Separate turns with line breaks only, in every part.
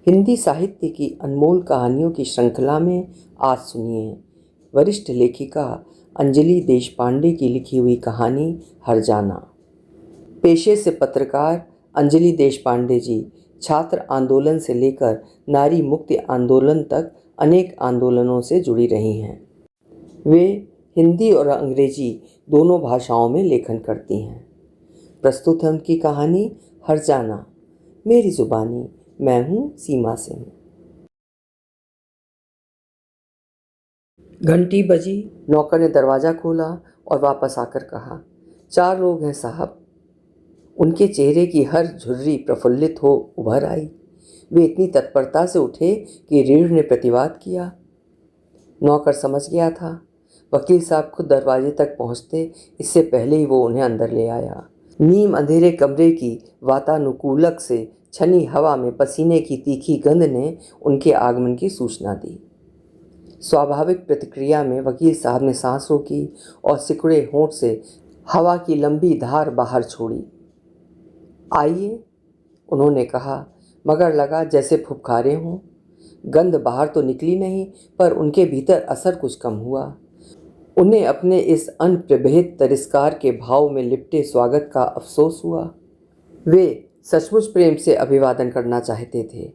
हिंदी साहित्य की अनमोल कहानियों की श्रृंखला में आज सुनिए वरिष्ठ लेखिका अंजलि देशपांडे की लिखी हुई कहानी हरजाना। पेशे से पत्रकार अंजलि देशपांडे जी छात्र आंदोलन से लेकर नारी मुक्ति आंदोलन तक अनेक आंदोलनों से जुड़ी रही हैं। वे हिंदी और अंग्रेजी दोनों भाषाओं में लेखन करती हैं। प्रस्तुत है उनकी कहानी हरजाना। मेरी जुबानी, मैं हूँ सीमा सिंह। घंटी बजी, नौकर ने दरवाज़ा खोला और वापस आकर कहा, 4 लोग हैं साहब। उनके चेहरे की हर झुर्री प्रफुल्लित हो उभर आई। वे इतनी तत्परता से उठे कि रीढ़ ने प्रतिवाद किया। नौकर समझ गया था। वकील साहब खुद दरवाजे तक पहुँचते इससे पहले ही वो उन्हें अंदर ले आया। नीम अंधेरे कमरे की वातानुकूलक से छनी हवा में पसीने की तीखी गंध ने उनके आगमन की सूचना दी। स्वाभाविक प्रतिक्रिया में वकील साहब ने सांस रोकी और सिकुड़े होंठ से हवा की लंबी धार बाहर छोड़ी। आइए, उन्होंने कहा, मगर लगा जैसे फुफकारे हों। गंध बाहर तो निकली नहीं, पर उनके भीतर असर कुछ कम हुआ। उन्हें अपने इस अनप्रभेद तिरस्कार के भाव में लिपटे स्वागत का अफसोस हुआ। वे सचमुच प्रेम से अभिवादन करना चाहते थे।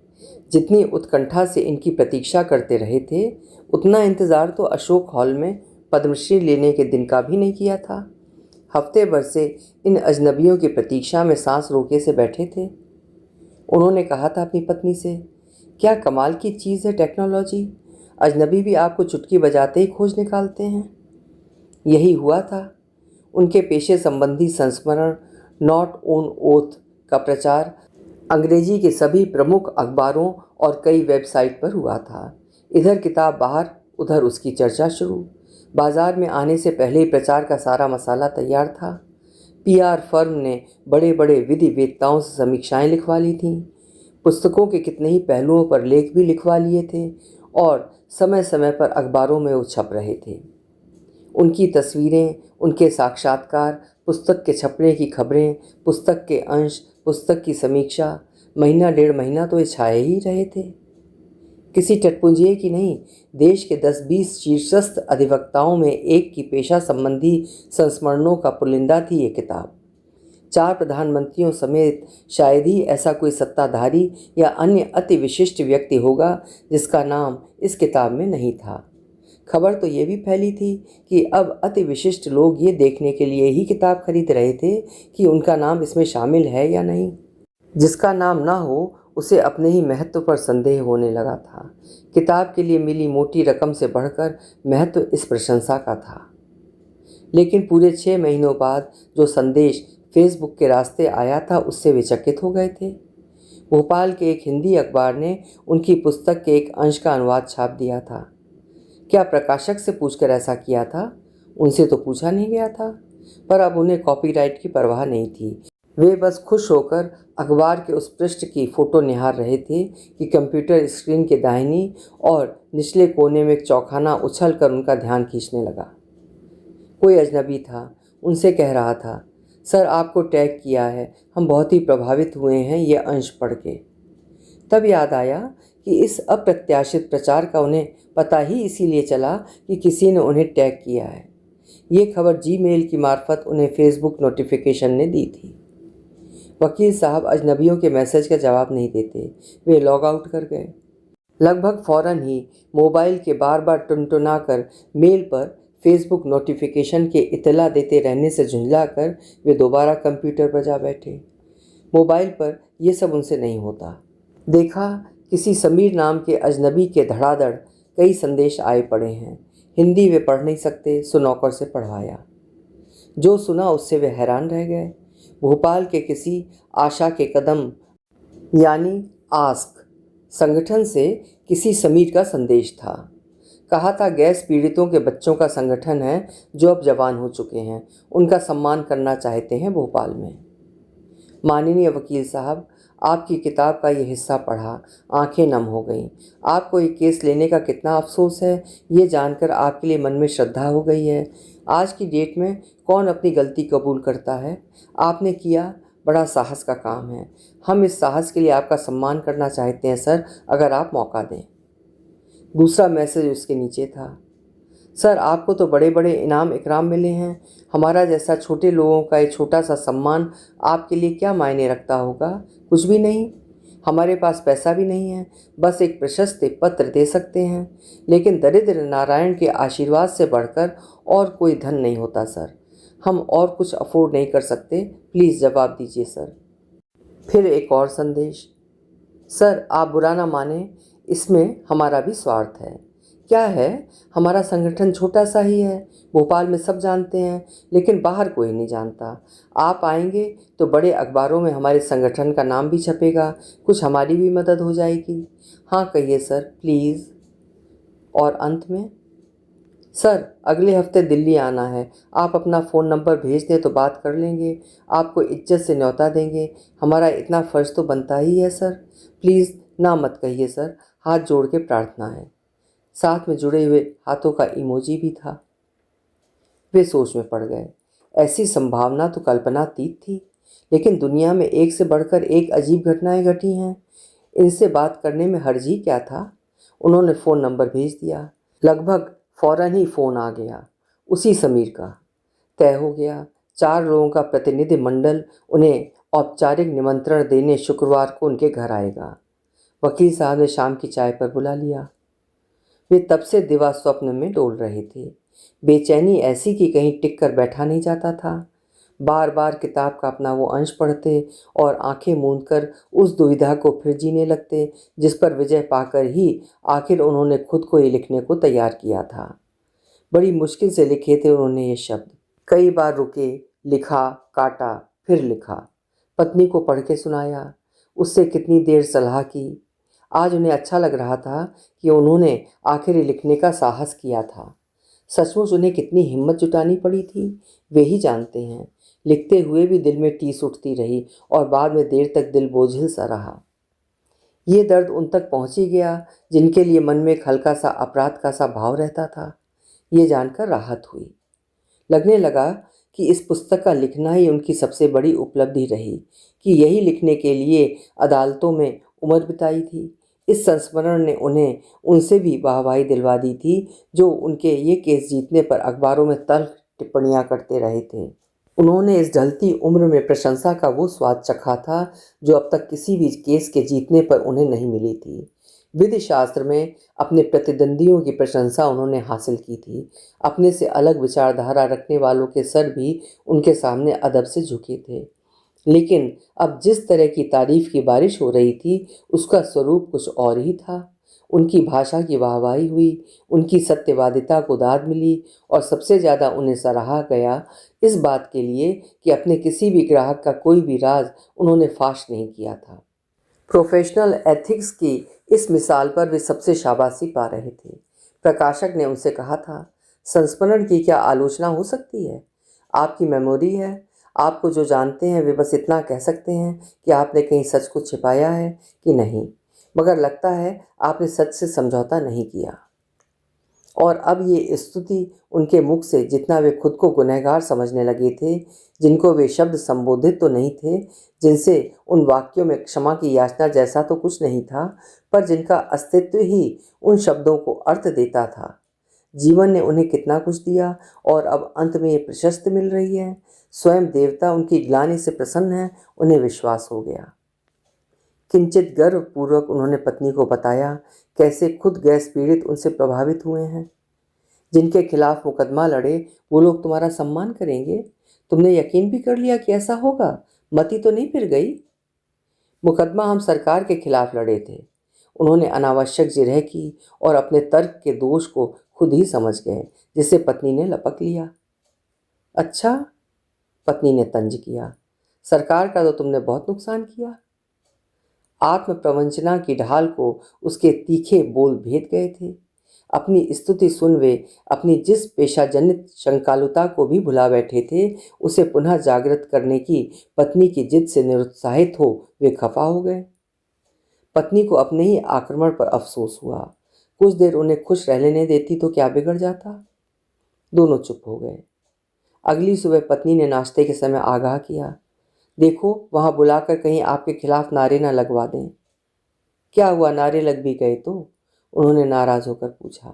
जितनी उत्कंठा से इनकी प्रतीक्षा करते रहे थे, उतना इंतज़ार तो अशोक हॉल में पद्मश्री लेने के दिन का भी नहीं किया था। हफ्ते भर से इन अजनबियों की प्रतीक्षा में सांस रोके से बैठे थे। उन्होंने कहा था अपनी पत्नी से, क्या कमाल की चीज़ है टेक्नोलॉजी। अजनबी भी आपको चुटकी बजाते ही खोज निकालते हैं। यही हुआ था। उनके पेशे संबंधी संस्मरण नॉट ऑन ओथ का प्रचार अंग्रेजी के सभी प्रमुख अखबारों और कई वेबसाइट पर हुआ था। इधर किताब बाहर, उधर उसकी चर्चा शुरू। बाजार में आने से पहले ही प्रचार का सारा मसाला तैयार था। पीआर फर्म ने बड़े बड़े विधि वेत्ताओं से समीक्षाएं लिखवा ली थीं। पुस्तकों के कितने ही पहलुओं पर लेख भी लिखवा लिए थे और समय समय पर अखबारों में वो छप रहे थे। उनकी तस्वीरें, उनके साक्षात्कार, पुस्तक के छपने की खबरें, पुस्तक के अंश, पुस्तक की समीक्षा, महीना 1.5 महीना तो ये छाए ही रहे थे। किसी टटपुंजिये की नहीं, देश के 10-20 शीर्षस्थ अधिवक्ताओं में एक की पेशा संबंधी संस्मरणों का पुलिंदा थी ये किताब। 4 प्रधानमंत्रियों समेत शायद ही ऐसा कोई सत्ताधारी या अन्य अति विशिष्ट व्यक्ति होगा जिसका नाम इस किताब में नहीं था। खबर तो ये भी फैली थी कि अब अति विशिष्ट लोग ये देखने के लिए ही किताब खरीद रहे थे कि उनका नाम इसमें शामिल है या नहीं। जिसका नाम ना हो उसे अपने ही महत्व पर संदेह होने लगा था। किताब के लिए मिली मोटी रकम से बढ़कर महत्व इस प्रशंसा का था। लेकिन पूरे 6 महीनों बाद जो संदेश फेसबुक के रास्ते आया था उससे वे चकित हो गए थे। भोपाल के एक हिंदी अखबार ने उनकी पुस्तक के एक अंश का अनुवाद छाप दिया था। क्या प्रकाशक से पूछकर ऐसा किया था? उनसे तो पूछा नहीं गया था, पर अब उन्हें कॉपीराइट की परवाह नहीं थी। वे बस खुश होकर अखबार के उस पृष्ठ की फ़ोटो निहार रहे थे कि कंप्यूटर स्क्रीन के दाहिनी और निचले कोने में एक चौखाना उछल कर उनका ध्यान खींचने लगा। कोई अजनबी था, उनसे कह रहा था, सर आपको टैग किया है, हम बहुत ही प्रभावित हुए हैं ये अंश पढ़ के। तब याद आया कि इस अप्रत्याशित प्रचार का उन्हें पता ही इसीलिए चला कि किसी ने उन्हें टैग किया है। ये खबर जीमेल की मार्फत उन्हें फेसबुक नोटिफिकेशन ने दी थी। वकील साहब अजनबियों के मैसेज का जवाब नहीं देते। वे लॉग आउट कर गए। लगभग फ़ौरन ही मोबाइल के बार बार टुनटुना कर मेल पर फेसबुक नोटिफिकेशन के इतला देते रहने से झुंझलाकर वे दोबारा कंप्यूटर पर जा बैठे। मोबाइल पर यह सब उनसे नहीं होता। देखा, किसी समीर नाम के अजनबी के धड़ाधड़ कई संदेश आए पड़े हैं। हिंदी वे पढ़ नहीं सकते, सो नौकर से पढ़वाया। जो सुना उससे वे हैरान रह गए। भोपाल के किसी आशा के कदम यानी आस्क संगठन से किसी समीर का संदेश था। कहा था गैस पीड़ितों के बच्चों का संगठन है जो अब जवान हो चुके हैं, उनका सम्मान करना चाहते हैं भोपाल में। माननीय वकील साहब, आपकी किताब का ये हिस्सा पढ़ा, आंखें नम हो गईं। आपको ये केस लेने का कितना अफसोस है ये जानकर आपके लिए मन में श्रद्धा हो गई है। आज की डेट में कौन अपनी गलती कबूल करता है? आपने किया, बड़ा साहस का काम है। हम इस साहस के लिए आपका सम्मान करना चाहते हैं सर, अगर आप मौका दें। दूसरा मैसेज उसके नीचे था, सर आपको तो बड़े बड़े इनाम इकराम मिले हैं, हमारा जैसा छोटे लोगों का एक छोटा सा सम्मान आपके लिए क्या मायने रखता होगा? कुछ भी नहीं। हमारे पास पैसा भी नहीं है, बस एक प्रशस्ति पत्र दे सकते हैं, लेकिन दरिद्र नारायण के आशीर्वाद से बढ़कर और कोई धन नहीं होता सर। हम और कुछ अफोर्ड नहीं कर सकते, प्लीज़ जवाब दीजिए सर। फिर एक और संदेश, सर आप बुरा ना माने, इसमें हमारा भी स्वार्थ है। क्या है, हमारा संगठन छोटा सा ही है, भोपाल में सब जानते हैं, लेकिन बाहर कोई नहीं जानता। आप आएंगे तो बड़े अखबारों में हमारे संगठन का नाम भी छपेगा, कुछ हमारी भी मदद हो जाएगी। हाँ कहिए सर प्लीज़। और अंत में, सर अगले हफ्ते दिल्ली आना है, आप अपना फ़ोन नंबर भेज दें तो बात कर लेंगे, आपको इज्जत से न्योता देंगे, हमारा इतना फ़र्ज़ तो बनता ही है सर। प्लीज़ ना मत कहिए सर, हाथ जोड़ के प्रार्थना है। साथ में जुड़े हुए हाथों का इमोजी भी था। वे सोच में पड़ गए। ऐसी संभावना तो कल्पनातीत थी, लेकिन दुनिया में एक से बढ़कर एक अजीब घटनाएं घटी हैं। इनसे बात करने में हर्ज ही क्या था। उन्होंने फ़ोन नंबर भेज दिया। लगभग फौरन ही फ़ोन आ गया, उसी समीर का। तय हो गया, 4 लोगों का प्रतिनिधि मंडल उन्हें औपचारिक निमंत्रण देने शुक्रवार को उनके घर आएगा। वकील साहब ने शाम की चाय पर बुला लिया। वे तब से दिवा स्वप्न में डोल रहे थे। बेचैनी ऐसी कि कहीं टिक कर बैठा नहीं जाता था। बार बार किताब का अपना वो अंश पढ़ते और आंखें मूंद कर उस दुविधा को फिर जीने लगते जिस पर विजय पाकर ही आखिर उन्होंने खुद को ही लिखने को तैयार किया था। बड़ी मुश्किल से लिखे थे उन्होंने ये शब्द। कई बार रुके, लिखा, काटा, फिर लिखा। पत्नी को पढ़ के सुनाया, उससे कितनी देर सलाह की। आज उन्हें अच्छा लग रहा था कि उन्होंने आखिर लिखने का साहस किया था। सचमुच उन्हें कितनी हिम्मत जुटानी पड़ी थी, वे ही जानते हैं। लिखते हुए भी दिल में टीस उठती रही और बाद में देर तक दिल बोझिल सा रहा। ये दर्द उन तक पहुंच ही गया जिनके लिए मन में एक हल्का सा अपराध का सा भाव रहता था। ये जानकर राहत हुई। लगने लगा कि इस पुस्तक का लिखना ही उनकी सबसे बड़ी उपलब्धि रही, कि यही लिखने के लिए अदालतों में उम्र बिताई थी। इस संस्मरण ने उन्हें उनसे भी वाहवाही दिलवा दी थी जो उनके ये केस जीतने पर अखबारों में तल्ख टिप्पणियां करते रहे थे। उन्होंने इस ढलती उम्र में प्रशंसा का वो स्वाद चखा था जो अब तक किसी भी केस के जीतने पर उन्हें नहीं मिली थी। विधि शास्त्र में अपने प्रतिद्वंदियों की प्रशंसा उन्होंने हासिल की थी। अपने से अलग विचारधारा रखने वालों के सर भी उनके सामने अदब से झुके थे। लेकिन अब जिस तरह की तारीफ की बारिश हो रही थी उसका स्वरूप कुछ और ही था। उनकी भाषा की वाहवाही हुई, उनकी सत्यवादिता को दाद मिली और सबसे ज़्यादा उन्हें सराहा गया इस बात के लिए कि अपने किसी भी ग्राहक का कोई भी राज उन्होंने फाश नहीं किया था। प्रोफेशनल एथिक्स की इस मिसाल पर वे सबसे शाबाशी पा रहे थे। प्रकाशक ने उनसे कहा था, संस्मरण की क्या आलोचना हो सकती है? आपकी मेमोरी है, आपको जो जानते हैं वे बस इतना कह सकते हैं कि आपने कहीं सच को छिपाया है कि नहीं, मगर लगता है आपने सच से समझौता नहीं किया। और अब ये स्तुति उनके मुख से जितना वे खुद को गुनहगार समझने लगे थे, जिनको वे शब्द संबोधित तो नहीं थे, जिनसे उन वाक्यों में क्षमा की याचना जैसा तो कुछ नहीं था, पर जिनका अस्तित्व ही उन शब्दों को अर्थ देता था। जीवन ने उन्हें कितना कुछ दिया और अब अंत में ये प्रशस्ति मिल रही है। स्वयं देवता उनकी ग्लानि से प्रसन्न है, उन्हें विश्वास हो गया। किंचित गर्वपूर्वक उन्होंने पत्नी को बताया कैसे खुद गैस पीड़ित उनसे प्रभावित हुए हैं। जिनके खिलाफ मुकदमा लड़े वो लोग तुम्हारा सम्मान करेंगे। तुमने यकीन भी कर लिया कि ऐसा होगा, मति तो नहीं फिर गई? मुकदमा हम सरकार के खिलाफ लड़े थे। उन्होंने अनावश्यक जिरह की और अपने तर्क के दोष को खुद ही समझ गए, जिसे पत्नी ने लपक लिया। अच्छा, पत्नी ने तंज किया, सरकार का तो तुमने बहुत नुकसान किया। आत्म प्रवंचना की ढाल को उसके तीखे बोल भेद गए थे। अपनी स्तुति सुन वे अपनी जिस पेशाजनित शंकालुता को भी भुला बैठे थे, उसे पुनः जागृत करने की पत्नी की जिद से निरुत्साहित हो वे खफा हो गए। पत्नी को अपने ही आक्रमण पर अफसोस हुआ। कुछ देर उन्हें खुश रह लेने देती तो क्या बिगड़ जाता। दोनों चुप हो गए। अगली सुबह पत्नी ने नाश्ते के समय आगाह किया, देखो वहाँ बुलाकर कहीं आपके खिलाफ नारे ना लगवा दें। क्या हुआ, नारे लग भी गए तो? उन्होंने नाराज होकर पूछा।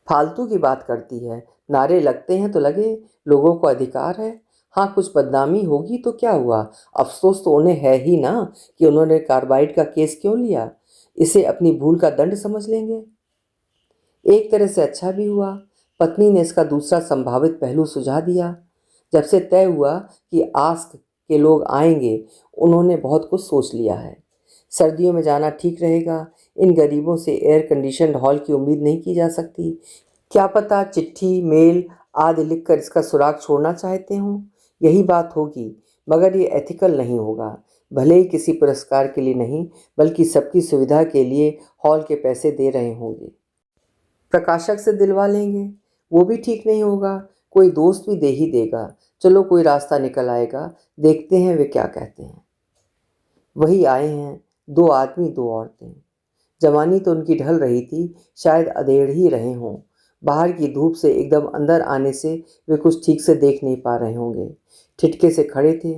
फालतू की बात करती है, नारे लगते हैं तो लगे, लोगों को अधिकार है। हाँ, कुछ बदनामी होगी तो क्या हुआ, अफसोस तो उन्हें है ही ना कि उन्होंने कार्बाइड का केस क्यों लिया। इसे अपनी भूल का दंड समझ लेंगे। एक तरह से अच्छा भी हुआ, पत्नी ने इसका दूसरा संभावित पहलू सुझा दिया। जब से तय हुआ कि आस्क के लोग आएंगे, उन्होंने बहुत कुछ सोच लिया है। सर्दियों में जाना ठीक रहेगा, इन गरीबों से एयर कंडीशनड हॉल की उम्मीद नहीं की जा सकती। क्या पता चिट्ठी मेल आदि लिखकर इसका सुराग छोड़ना चाहते हों। यही बात होगी, मगर ये एथिकल नहीं होगा। भले ही किसी पुरस्कार के लिए नहीं, बल्कि सबकी सुविधा के लिए हॉल के पैसे दे रहे होंगे। प्रकाशक से दिलवा लेंगे, वो भी ठीक नहीं होगा। कोई दोस्त भी दे ही देगा। चलो कोई रास्ता निकल आएगा, देखते हैं वे क्या कहते हैं। वही आए हैं, 2 आदमी 2 औरतें। जवानी तो उनकी ढल रही थी, शायद अधेड़ ही रहे हों। बाहर की धूप से एकदम अंदर आने से वे कुछ ठीक से देख नहीं पा रहे होंगे। ठिठके से खड़े थे।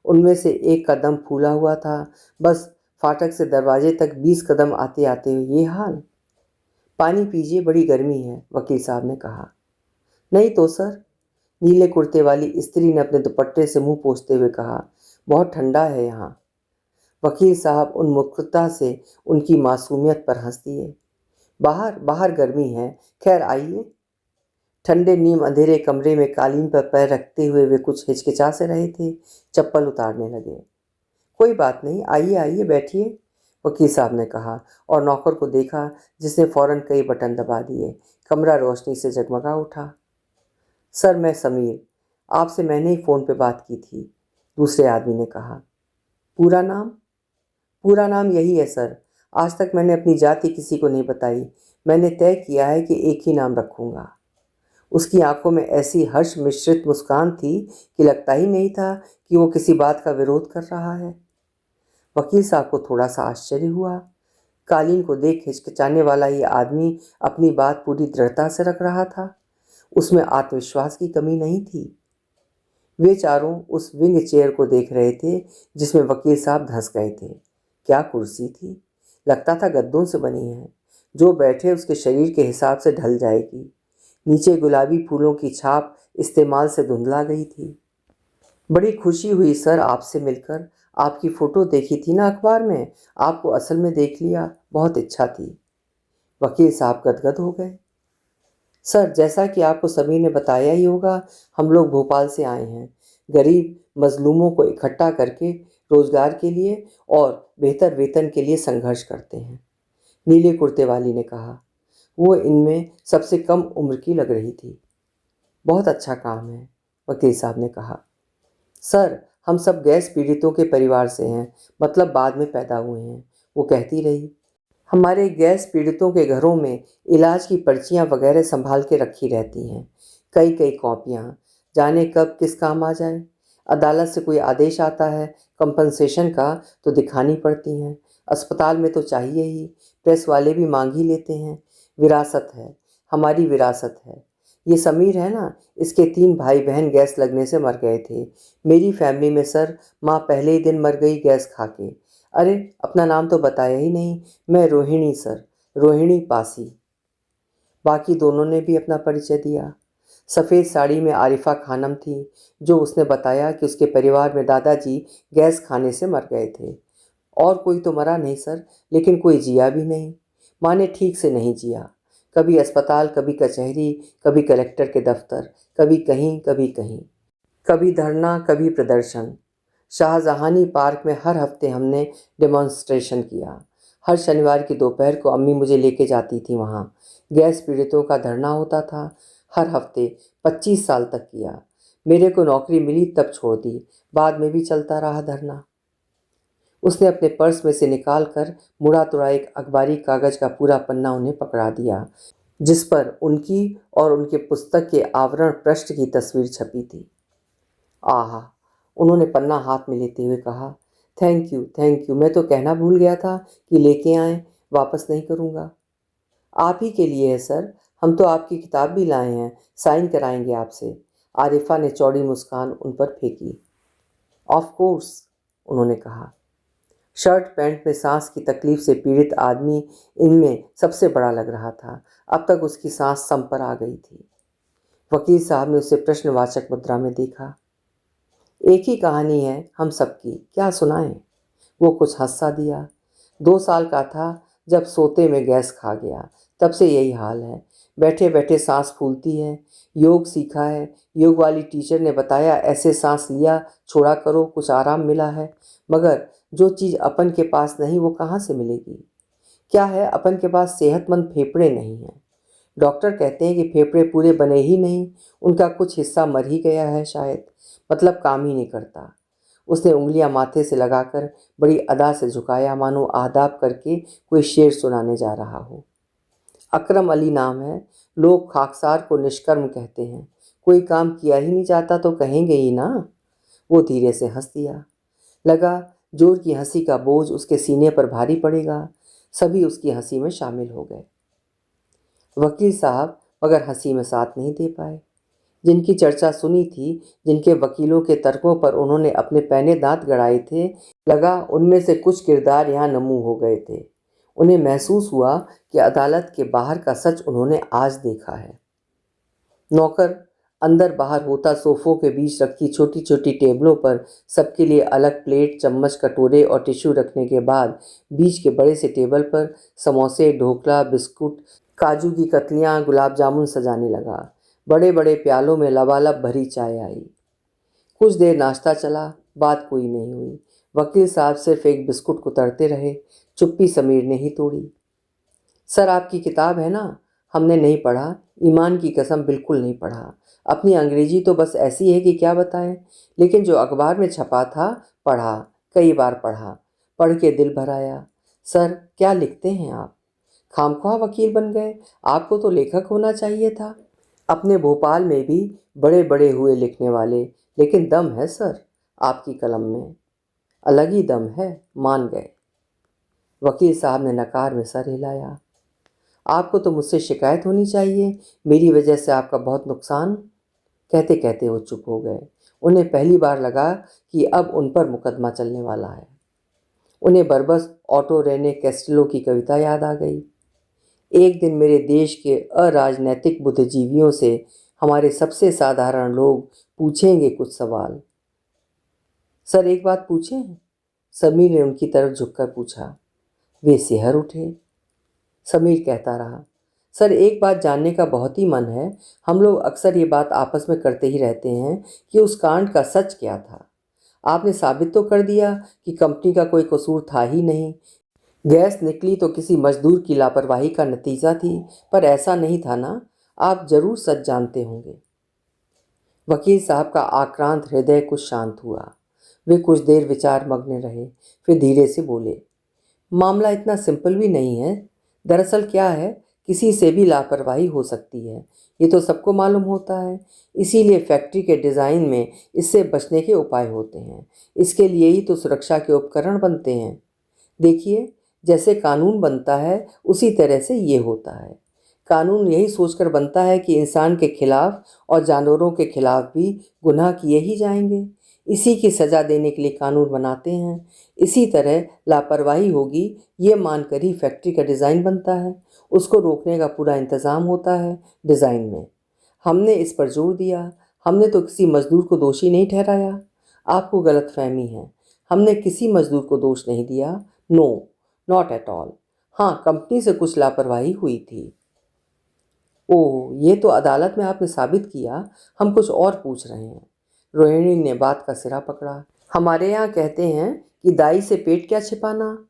उनमें से एक का दम फूला हुआ था। बस फाटक से दरवाजे तक 20 कदम आते आते ये हाल। पानी पीजिए, बड़ी गर्मी है, वकील साहब ने कहा। नहीं तो सर, नीले कुर्ते वाली स्त्री ने अपने दुपट्टे से मुंह पोंछते हुए कहा। बहुत ठंडा है यहाँ। वकील साहब उन्मुखता से उनकी मासूमियत पर हंस दिए। बाहर बाहर गर्मी है, खैर आइए। ठंडे नीम अंधेरे कमरे में कालीन पर पैर रखते हुए वे कुछ हिचकिचा से रहे थे। चप्पल उतारने लगे। कोई बात नहीं, आइए आइए बैठिए, वकील साहब ने कहा और नौकर को देखा, जिसने फौरन कई बटन दबा दिए। कमरा रोशनी से जगमगा उठा। सर, मैं समीर, आपसे मैंने ही फ़ोन पे बात की थी, दूसरे आदमी ने कहा। पूरा नाम? पूरा नाम यही है सर। आज तक मैंने अपनी जाति किसी को नहीं बताई। मैंने तय किया है कि एक ही नाम रखूंगा। उसकी आंखों में ऐसी हर्ष मिश्रित मुस्कान थी कि लगता ही नहीं था कि वो किसी बात का विरोध कर रहा है। वकील साहब को थोड़ा सा आश्चर्य हुआ। कालीन को देख हिचकिचाने वाला ये आदमी अपनी बात पूरी दृढ़ता से रख रहा था। उसमें आत्मविश्वास की कमी नहीं थी। वे चारों उस विंग चेयर को देख रहे थे जिसमें वकील साहब धंस गए थे। क्या कुर्सी थी, लगता था गद्दों से बनी है। जो बैठे उसके शरीर के हिसाब से ढल जाएगी। नीचे गुलाबी फूलों की छाप इस्तेमाल से धुंधला गई थी। बड़ी खुशी हुई सर आपसे मिलकर। आपकी फ़ोटो देखी थी ना अखबार में, आपको असल में देख लिया, बहुत इच्छा थी। वकील साहब गदगद हो गए। सर, जैसा कि आपको सभी ने बताया ही होगा, हम लोग भोपाल से आए हैं। गरीब मजलूमों को इकट्ठा करके रोजगार के लिए और बेहतर वेतन के लिए संघर्ष करते हैं, नीले कुर्ते वाली ने कहा। वो इनमें सबसे कम उम्र की लग रही थी। बहुत अच्छा काम है, वकील साहब ने कहा। सर, हम सब गैस पीड़ितों के परिवार से हैं, मतलब बाद में पैदा हुए हैं, वो कहती रही। हमारे गैस पीड़ितों के घरों में इलाज की पर्चियां वगैरह संभाल के रखी रहती हैं, कई कई कॉपियां, जाने कब किस काम आ जाए। अदालत से कोई आदेश आता है कंपनसेशन का तो दिखानी पड़ती हैं। अस्पताल में तो चाहिए ही, प्रेस वाले भी मांग ही लेते हैं। विरासत है, हमारी विरासत है। ये समीर है ना, इसके 3 भाई बहन गैस लगने से मर गए थे। मेरी फैमिली में सर, माँ पहले ही दिन मर गई गैस खा के। अरे, अपना नाम तो बताया ही नहीं। मैं रोहिणी सर, रोहिणी पासी। बाकी दोनों ने भी अपना परिचय दिया। सफ़ेद साड़ी में आरिफा खानम थी, जो उसने बताया कि उसके परिवार में दादाजी गैस खाने से मर गए थे। और कोई तो मरा नहीं सर, लेकिन कोई जिया भी नहीं। माँ ने ठीक से नहीं जिया। कभी अस्पताल, कभी कचहरी, कभी कलेक्टर के दफ्तर, कभी कहीं कभी कहीं, कभी धरना, कभी प्रदर्शन। शाहजहानी पार्क में हर हफ्ते हमने डेमोन्स्ट्रेशन किया। हर शनिवार की दोपहर को अम्मी मुझे लेके जाती थी वहाँ। गैस पीड़ितों का धरना होता था। हर हफ्ते 25 साल तक किया। मेरे को नौकरी मिली तब छोड़ दी, बाद में भी चलता रहा धरना। उसने अपने पर्स में से निकाल कर मुड़ा तुड़ा एक अखबारी कागज का पूरा पन्ना उन्हें पकड़ा दिया, जिस पर उनकी और उनके पुस्तक के आवरण पृष्ठ की तस्वीर छपी थी। आहा, उन्होंने पन्ना हाथ में लेते हुए कहा। Thank you, thank you. मैं तो कहना भूल गया था कि लेके आएं, वापस नहीं करूँगा। आप ही के लिए है सर, हम तो आपकी किताब भी लाए हैं, साइन कराएंगे आपसे। आरिफा ने चौड़ी मुस्कान उन पर फेंकी। ऑफ कोर्स, उन्होंने कहा। शर्ट पैंट में सांस की तकलीफ से पीड़ित आदमी इनमें सबसे बड़ा लग रहा था। अब तक उसकी सांस सम पर आ गई थी। वकील साहब ने उसे प्रश्नवाचक मुद्रा में देखा। एक ही कहानी है हम सबकी, क्या सुनाएं? वो कुछ हंस सा दिया। 2 साल का था जब सोते में गैस खा गया, तब से यही हाल है। बैठे बैठे सांस फूलती है। योग सीखा है, योग वाली टीचर ने बताया ऐसे सांस लिया छोड़ा करो, कुछ आराम मिला है। मगर जो चीज़ अपन के पास नहीं वो कहाँ से मिलेगी? क्या है, अपन के पास सेहतमंद फेफड़े नहीं हैं। डॉक्टर कहते हैं कि फेफड़े पूरे बने ही नहीं, उनका कुछ हिस्सा मर ही गया है शायद, मतलब काम ही नहीं करता। उसने उंगलियां माथे से लगाकर बड़ी अदा से झुकाया, मानो आदाब करके कोई शेर सुनाने जा रहा हो। अकरम अली नाम है, लोग खाकसार को निष्कर्म कहते हैं। कोई काम किया ही नहीं जाता तो कहेंगे ही ना। वो धीरे से हंस दिया। लगा जोर की हंसी का बोझ उसके सीने पर भारी पड़ेगा। सभी उसकी हंसी में शामिल हो गए। वकील साहब मगर हंसी में साथ नहीं दे पाए। जिनकी चर्चा सुनी थी, जिनके वकीलों के तर्कों पर उन्होंने अपने पैने दांत गड़ाए थे, लगा उनमें से कुछ किरदार यहाँ नमू हो गए थे। उन्हें महसूस हुआ कि अदालत के बाहर का सच उन्होंने आज देखा है। नौकर अंदर बाहर होता सोफों के बीच रखी छोटी छोटी टेबलों पर सबके लिए अलग प्लेट, चम्मच, कटोरे और टिश्यू रखने के बाद बीच के बड़े से टेबल पर समोसे, ढोकला, बिस्कुट, काजू की कतलियाँ, गुलाब जामुन सजाने लगा। बड़े बड़े प्यालों में लबालब भरी चाय आई। कुछ देर नाश्ता चला, बात कोई नहीं हुई। वकील साहब सिर्फ एक बिस्कुट कुतरते रहे। चुप्पी समीर ने ही तोड़ी। सर आपकी किताब है ना, हमने नहीं पढ़ा, ईमान की कसम बिल्कुल नहीं पढ़ा। अपनी अंग्रेजी तो बस ऐसी है कि क्या बताएं, लेकिन जो अखबार में छपा था पढ़ा, कई बार पढ़ा, पढ़ के दिल भर आया। सर क्या लिखते हैं आप? खामख्वाह वकील बन गए, आपको तो लेखक होना चाहिए था। अपने भोपाल में भी बड़े बड़े हुए लिखने वाले, लेकिन दम है सर आपकी कलम में, अलग ही दम है, मान गए। वकील साहब ने नकार में सर हिलाया। आपको तो मुझसे शिकायत होनी चाहिए, मेरी वजह से आपका बहुत नुकसान। कहते कहते वो चुप हो गए। उन्हें पहली बार लगा कि अब उन पर मुकदमा चलने वाला है। उन्हें बरबस ऑटो रेने कैस्टिलो की कविता याद आ गई। एक दिन मेरे देश के अराजनैतिक बुद्धिजीवियों से हमारे सबसे साधारण लोग पूछेंगे कुछ सवाल। सर एक बात पूछें? समीर ने उनकी तरफ झुककर पूछा। वे सिहर उठे। समीर कहता रहा, सर एक बात जानने का बहुत ही मन है। हम लोग अक्सर ये बात आपस में करते ही रहते हैं कि उस कांड का सच क्या था। आपने साबित तो कर दिया कि कंपनी का कोई कसूर था ही नहीं। गैस निकली तो किसी मजदूर की लापरवाही का नतीजा थी, पर ऐसा नहीं था ना? आप जरूर सच जानते होंगे। वकील साहब का आक्रांत हृदय कुछ शांत हुआ। वे कुछ देर विचार मग्न रहे, फिर धीरे से बोले, मामला इतना सिंपल भी नहीं है। दरअसल क्या है, किसी से भी लापरवाही हो सकती है, ये तो सबको मालूम होता है। इसीलिए फैक्ट्री के डिज़ाइन में इससे बचने के उपाय होते हैं। इसके लिए ही तो सुरक्षा के उपकरण बनते हैं। देखिए, जैसे कानून बनता है उसी तरह से ये होता है। कानून यही सोचकर बनता है कि इंसान के खिलाफ और जानवरों के खिलाफ भी गुनाह किए ही जाएंगे। इसी की सज़ा देने के लिए कानून बनाते हैं। इसी तरह लापरवाही होगी ये मानकर ही फैक्ट्री का डिज़ाइन बनता है। उसको रोकने का पूरा इंतज़ाम होता है डिज़ाइन में। हमने इस पर जोर दिया। हमने तो किसी मज़दूर को दोषी नहीं ठहराया। आपको गलतफहमी है, हमने किसी मज़दूर को दोष नहीं दिया। No, not at all. हाँ, कंपनी से कुछ लापरवाही हुई थी। ओह, ये तो अदालत में आपने साबित किया। हम कुछ और पूछ रहे हैं। रोहिणी ने बात का सिरा पकड़ा। हमारे यहाँ कहते हैं कि दाई से पेट क्या छिपाना।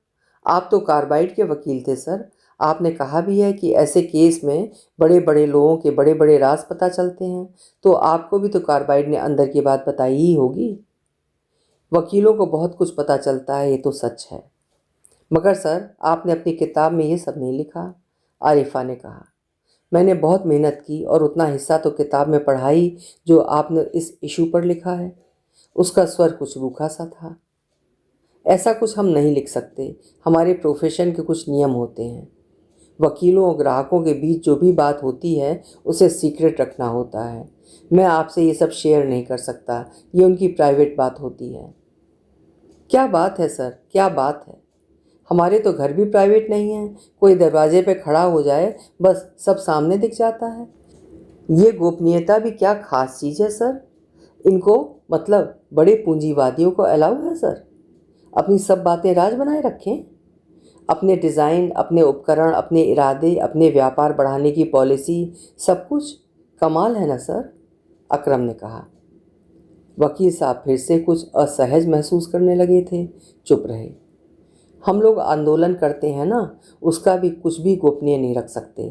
आप तो कार्बाइड के वकील थे सर। आपने कहा भी है कि ऐसे केस में बड़े बड़े लोगों के बड़े बड़े राज पता चलते हैं, तो आपको भी तो कार्बाइड ने अंदर की बात बताई ही होगी। वकीलों को बहुत कुछ पता चलता है, ये तो सच है, मगर सर आपने अपनी किताब में ये सब नहीं लिखा। आरिफा ने कहा, मैंने बहुत मेहनत की और उतना हिस्सा तो किताब में पढ़ा ही जो आपने इस इशू पर लिखा है। उसका स्वर कुछ रूखा सा था। ऐसा कुछ हम नहीं लिख सकते, हमारे प्रोफेशन के कुछ नियम होते हैं। वकीलों और ग्राहकों के बीच जो भी बात होती है उसे सीक्रेट रखना होता है। मैं आपसे ये सब शेयर नहीं कर सकता, ये उनकी प्राइवेट बात होती है। क्या बात है सर, क्या बात है। हमारे तो घर भी प्राइवेट नहीं है, कोई दरवाजे पे खड़ा हो जाए बस सब सामने दिख जाता है। ये गोपनीयता भी क्या खास चीज़ है सर। इनको मतलब बड़े पूंजीवादियों को अलाउ है सर, अपनी सब बातें राज बनाए रखें। अपने डिज़ाइन, अपने उपकरण, अपने इरादे, अपने व्यापार बढ़ाने की पॉलिसी, सब कुछ कमाल है ना सर, अकरम ने कहा। वकील साहब फिर से कुछ असहज महसूस करने लगे थे, चुप रहे। हम लोग आंदोलन करते हैं ना, उसका भी कुछ भी गोपनीय नहीं रख सकते।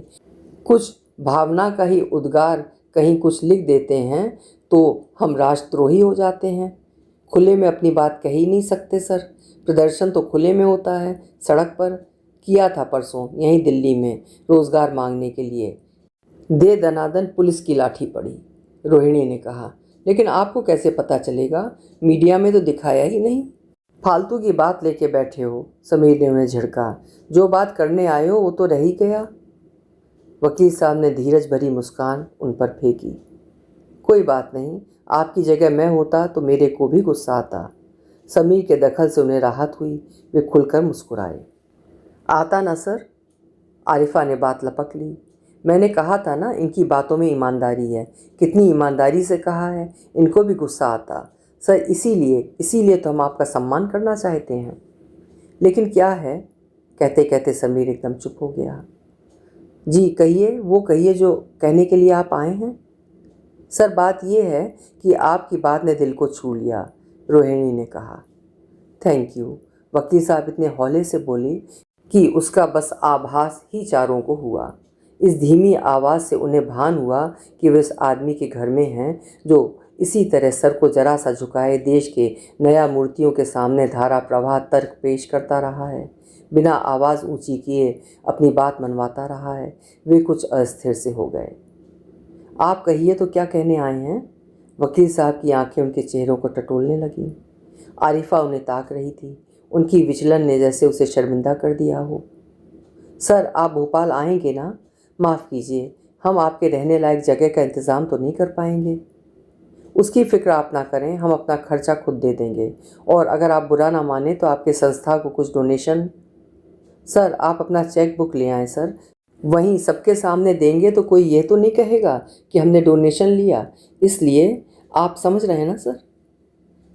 कुछ भावना का ही उद्गार कहीं कुछ लिख देते हैं तो हम राष्ट्रद्रोही हो जाते हैं। खुले में अपनी बात कह ही नहीं सकते सर। प्रदर्शन तो खुले में होता है, सड़क पर किया था परसों यहीं दिल्ली में, रोज़गार मांगने के लिए। दे दनादन पुलिस की लाठी पड़ी, रोहिणी ने कहा। लेकिन आपको कैसे पता चलेगा, मीडिया में तो दिखाया ही नहीं। फालतू की बात लेके बैठे हो, समीर ने उन्हें झिड़का। जो बात करने आए हो वो तो रह ही गया। वकील साहब ने धीरज भरी मुस्कान उन पर फेंकी। कोई बात नहीं, आपकी जगह मैं होता तो मेरे को भी गुस्सा आता। समीर के दखल से उन्हें राहत हुई, वे खुलकर मुस्कुराए। आता ना सर, आरिफा ने बात लपक ली। मैंने कहा था ना, इनकी बातों में ईमानदारी है। कितनी ईमानदारी से कहा है, इनको भी गुस्सा आता सर। इसीलिए तो हम आपका सम्मान करना चाहते हैं। लेकिन क्या है, कहते कहते समीर एकदम चुप हो गया। जी कहिए, वो कहिए जो कहने के लिए आप आए हैं। सर बात यह है कि आपकी बात ने दिल को छू लिया, रोहिणी ने कहा। थैंक यू, वकील साहब इतने हौले से बोले कि उसका बस आभास ही चारों को हुआ। इस धीमी आवाज़ से उन्हें भान हुआ कि वे उस आदमी के घर में हैं जो इसी तरह सर को जरा सा झुकाए देश के नया मूर्तियों के सामने धारा प्रवाह तर्क पेश करता रहा है, बिना आवाज़ ऊंची किए अपनी बात मनवाता रहा है। वे कुछ अस्थिर से हो गए। आप कहिए तो क्या कहने आए हैं। वकील साहब की आंखें उनके चेहरों को टटोलने लगीं। आरिफा उन्हें ताक रही थी, उनकी विचलन ने जैसे उसे शर्मिंदा कर दिया हो। सर आप भोपाल आएंगे ना। माफ़ कीजिए, हम आपके रहने लायक जगह का इंतज़ाम तो नहीं कर पाएंगे। उसकी फ़िक्र आप ना करें, हम अपना खर्चा खुद दे देंगे। और अगर आप बुरा ना माने तो आपके संस्था को कुछ डोनेशन। सर आप अपना चेक बुक ले आएँ सर, वहीं सबके सामने देंगे तो कोई ये तो नहीं कहेगा कि हमने डोनेशन लिया, इसलिए आप समझ रहे हैं ना सर।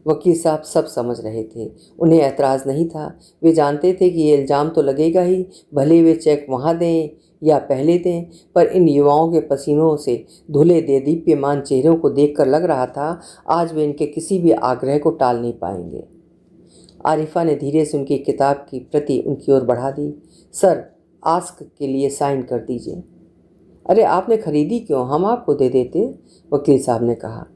वकील साहब सब समझ रहे थे, उन्हें ऐतराज़ नहीं था। वे जानते थे कि ये इल्ज़ाम तो लगेगा ही, भले वे चेक वहाँ दें या पहले दें। पर इन युवाओं के पसीनों से धुले देदीप्यमान चेहरों को देखकर लग रहा था आज वे इनके किसी भी आग्रह को टाल नहीं पाएंगे। आरिफा ने धीरे से उनकी किताब की प्रति उनकी ओर बढ़ा दी। सर आस्क के लिए साइन कर दीजिए। अरे आपने खरीदी क्यों, हम आपको दे देते, वकील साहब ने कहा।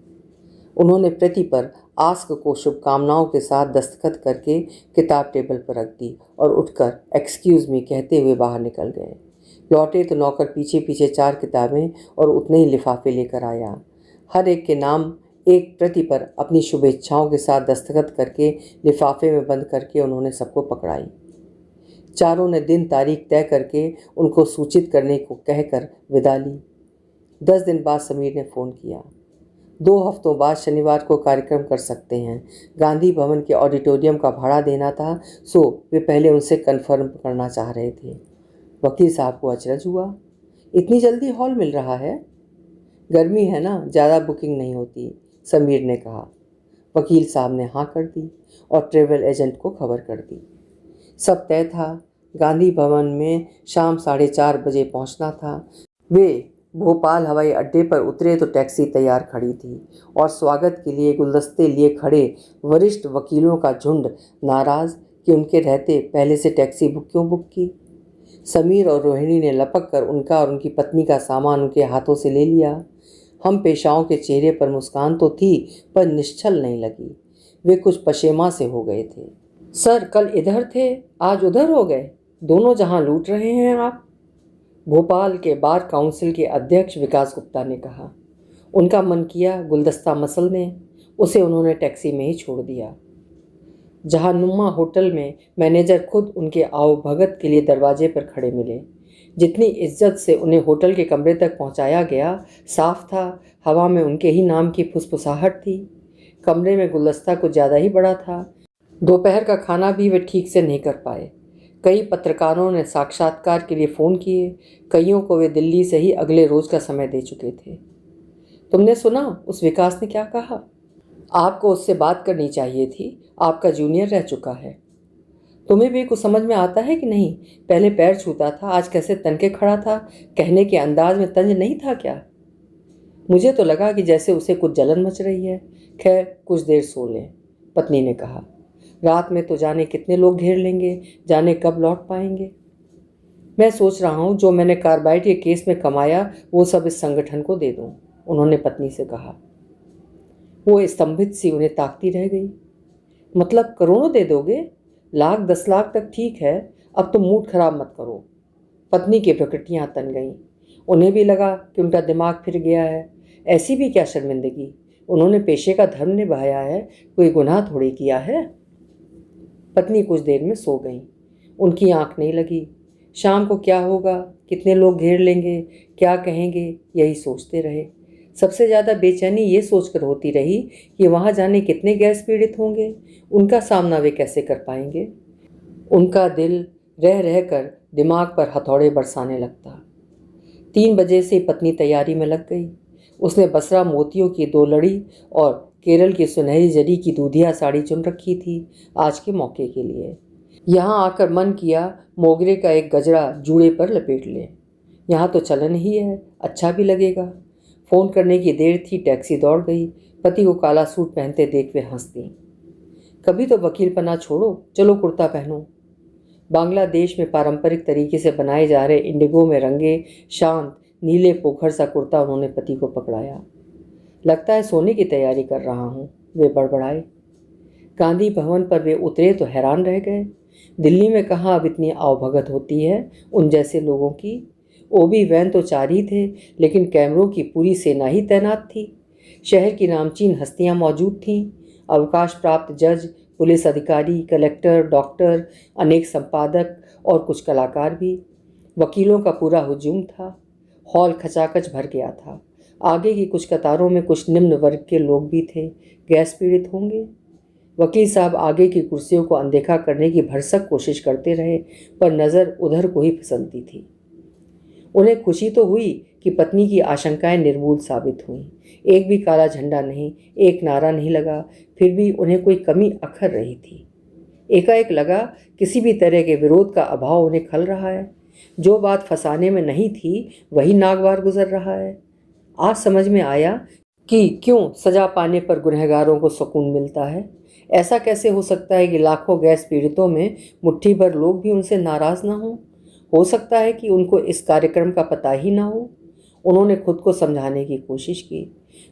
उन्होंने प्रति पर आस्क को शुभकामनाओं के साथ दस्तखत करके किताब टेबल पर रख दी और उठकर एक्सक्यूज़ मी कहते हुए बाहर निकल गए। लौटे तो नौकर पीछे पीछे 4 किताबें और उतने ही लिफाफे लेकर आया। हर एक के नाम एक प्रति पर अपनी शुभेच्छाओं के साथ दस्तखत करके लिफाफे में बंद करके उन्होंने सबको पकड़ाई। चारों ने दिन तारीख तय करके उनको सूचित करने को कहकर विदा ली। 10 दिन बाद समीर ने फ़ोन किया। 2 हफ्तों बाद शनिवार को कार्यक्रम कर सकते हैं। गांधी भवन के ऑडिटोरियम का भाड़ा देना था, सो वे पहले उनसे कन्फर्म करना चाह रहे थे। वकील साहब को अचरज हुआ, इतनी जल्दी हॉल मिल रहा है। गर्मी है ना, ज़्यादा बुकिंग नहीं होती, समीर ने कहा। वकील साहब ने हाँ कर दी और ट्रेवल एजेंट को खबर कर दी। सब तय था, गांधी भवन में शाम 4:30 बजे पहुंचना था। वे भोपाल हवाई अड्डे पर उतरे तो टैक्सी तैयार खड़ी थी और स्वागत के लिए गुलदस्ते लिए खड़े वरिष्ठ वकीलों का झुंड नाराज़ कि उनके रहते पहले से टैक्सी क्यों बुक की। समीर और रोहिणी ने लपक कर उनका और उनकी पत्नी का सामान उनके हाथों से ले लिया। हम पेशाओं के चेहरे पर मुस्कान तो थी पर निश्चल नहीं लगी। वे कुछ पशेमा से हो गए थे। सर कल इधर थे, आज उधर हो गए, दोनों जहां लूट रहे हैं आप, भोपाल के बार काउंसिल के अध्यक्ष विकास गुप्ता ने कहा। उनका मन किया गुलदस्ता मसलने, उसे उन्होंने टैक्सी में ही छोड़ दिया। जहानुमा होटल में मैनेजर खुद उनके आवभगत के लिए दरवाजे पर खड़े मिले। जितनी इज्जत से उन्हें होटल के कमरे तक पहुंचाया गया, साफ था हवा में उनके ही नाम की फुसफुसाहट थी। कमरे में गुलदस्ता कुछ ज़्यादा ही बड़ा था। दोपहर का खाना भी वे ठीक से नहीं कर पाए। कई पत्रकारों ने साक्षात्कार के लिए फ़ोन किए, कईयों को वे दिल्ली से ही अगले रोज़ का समय दे चुके थे। तुमने सुना उस विकास ने क्या कहा? आपको उससे बात करनी चाहिए थी, आपका जूनियर रह चुका है। तुम्हें भी कुछ समझ में आता है कि नहीं? पहले पैर छूता था, आज कैसे तन के खड़ा था। कहने के अंदाज में तंज नहीं था क्या? मुझे तो लगा कि जैसे उसे कुछ जलन मच रही है। खैर कुछ देर सो लें, पत्नी ने कहा। रात में तो जाने कितने लोग घेर लेंगे, जाने कब लौट पाएंगे। मैं सोच रहा हूँ जो मैंने कार्बाइड के केस में कमाया वो सब इस संगठन को दे दूँ, उन्होंने पत्नी से कहा। वो स्तंभित सी उन्हें ताकती रह गई। मतलब करोड़ों दे दोगे? लाख 10 लाख तक ठीक है, अब तो मूड खराब मत करो। पत्नी की प्रकृतियाँ तन गईं। उन्हें भी लगा कि उनका दिमाग फिर गया है। ऐसी भी क्या शर्मिंदगी, उन्होंने पेशे का धर्म निभाया है, कोई गुनाह थोड़ी किया है। पत्नी कुछ देर में सो गई। उनकी आंख नहीं लगी। शाम को क्या होगा, कितने लोग घेर लेंगे, क्या कहेंगे, यही सोचते रहे। सबसे ज़्यादा बेचैनी ये सोचकर होती रही कि वहाँ जाने कितने गैस पीड़ित होंगे, उनका सामना वे कैसे कर पाएंगे। उनका दिल रह रह कर दिमाग पर हथौड़े बरसाने लगता। 3 बजे से पत्नी तैयारी में लग गई। उसने बसरा मोतियों की 2 लड़ी और केरल की सुनहरी जरी की दूधिया साड़ी चुन रखी थी आज के मौके के लिए। यहाँ आकर मन किया मोगरे का एक गजरा जूड़े पर लपेट ले। यहाँ तो चलन ही है, अच्छा भी लगेगा। फ़ोन करने की देर थी, टैक्सी दौड़ गई। पति को काला सूट पहनते देख वे हंस दी। कभी तो वकीलपना छोड़ो, चलो कुर्ता पहनो। बांग्लादेश में पारंपरिक तरीके से बनाए जा रहे इंडिगो में रंगे शांत नीले पोखर सा कुर्ता उन्होंने पति को पकड़ाया। लगता है सोने की तैयारी कर रहा हूँ, वे बड़बड़ाए। गांधी भवन पर वे उतरे तो हैरान रह गए। दिल्ली में कहाँ अब इतनी आवभगत होती है उन जैसे लोगों की। ओबी वैन तो 4 ही थे, लेकिन कैमरों की पूरी सेना ही तैनात थी। शहर की नामचीन हस्तियां मौजूद थीं। अवकाश प्राप्त जज, पुलिस अधिकारी, कलेक्टर, डॉक्टर, अनेक संपादक और कुछ कलाकार भी। वकीलों का पूरा हुजूम था। हॉल खचाखच भर गया था। आगे की कुछ कतारों में कुछ निम्न वर्ग के लोग भी थे। गैस पीड़ित होंगे। वकील साहब आगे की कुर्सियों को अनदेखा करने की भरसक कोशिश करते रहे, पर नज़र उधर को ही फिसलती थी। उन्हें खुशी तो हुई कि पत्नी की आशंकाएं निर्मूल साबित हुईं। एक भी काला झंडा नहीं, एक नारा नहीं लगा, फिर भी उन्हें कोई कमी अखर रही थी। एकाएक लगा किसी भी तरह के विरोध का अभाव उन्हें खल रहा है। जो बात फंसाने में नहीं थी वही नागवार गुजर रहा है। आज समझ में आया कि क्यों सजा पाने पर गुनहगारों को सुकून मिलता है। ऐसा कैसे हो सकता है कि लाखों गैस पीड़ितों में मुट्ठी भर लोग भी उनसे नाराज़ ना हों। हो सकता है कि उनको इस कार्यक्रम का पता ही ना हो। उन्होंने खुद को समझाने की कोशिश की।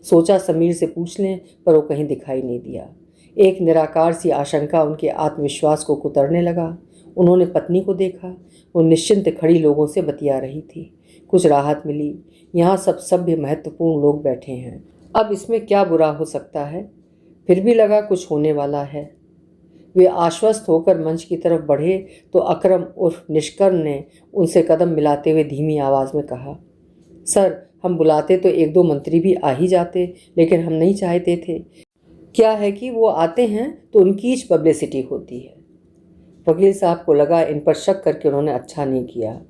सोचा समीर से पूछ लें, पर वो कहीं दिखाई नहीं दिया। एक निराकार सी आशंका उनके आत्मविश्वास को कुतरने लगा। उन्होंने पत्नी को देखा, वो निश्चिंत खड़ी लोगों से बतिया रही थी। कुछ राहत मिली। यहाँ सब सभ्य महत्वपूर्ण लोग बैठे हैं, अब इसमें क्या बुरा हो सकता है। फिर भी लगा कुछ होने वाला है। वे आश्वस्त होकर मंच की तरफ बढ़े तो अकरम उर्फ निष्कर्म ने उनसे कदम मिलाते हुए धीमी आवाज़ में कहा, सर हम बुलाते तो 1-2 मंत्री भी आ ही जाते, लेकिन हम नहीं चाहते थे। क्या है कि वो आते हैं तो उनकी ही पब्लिसिटी होती है। वकील साहब को लगा इन पर शक करके उन्होंने अच्छा नहीं किया।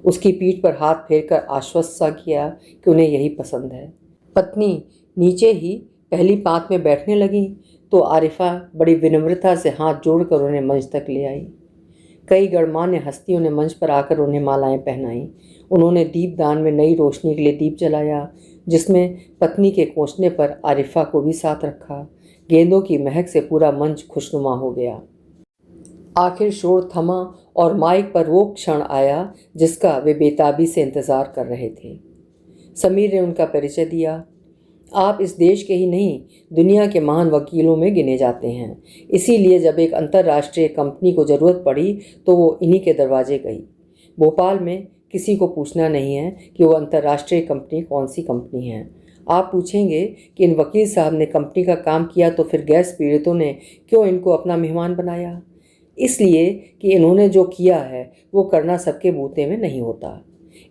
उसकी पीठ पर हाथ फेरकर आश्वस्त सा किया कि उन्हें यही पसंद है। पत्नी नीचे ही पहली पांत में बैठने लगी तो आरिफा बड़ी विनम्रता से हाथ जोड़कर उन्हें मंच तक ले आई। कई गणमान्य हस्तियों ने मंच पर आकर उन्हें मालाएं पहनाईं। उन्होंने दीपदान में नई रोशनी के लिए दीप जलाया, जिसमें पत्नी के कोसने पर आरिफा को भी साथ रखा। गेंदों की महक से पूरा मंच खुशनुमा हो गया। आखिर शोर थमा और माइक पर वो क्षण आया जिसका वे बेताबी से इंतज़ार कर रहे थे। समीर ने उनका परिचय दिया। आप इस देश के ही नहीं, दुनिया के महान वकीलों में गिने जाते हैं। इसीलिए जब एक अंतर्राष्ट्रीय कंपनी को ज़रूरत पड़ी तो वो इन्हीं के दरवाजे गई। भोपाल में किसी को पूछना नहीं है कि वो अंतर्राष्ट्रीय कंपनी कौन सी कंपनी है। आप पूछेंगे कि इन वकील साहब ने कंपनी का काम किया तो फिर गैस पीड़ितों ने क्यों इनको अपना मेहमान बनाया। इसलिए कि इन्होंने जो किया है वो करना सबके बूते में नहीं होता।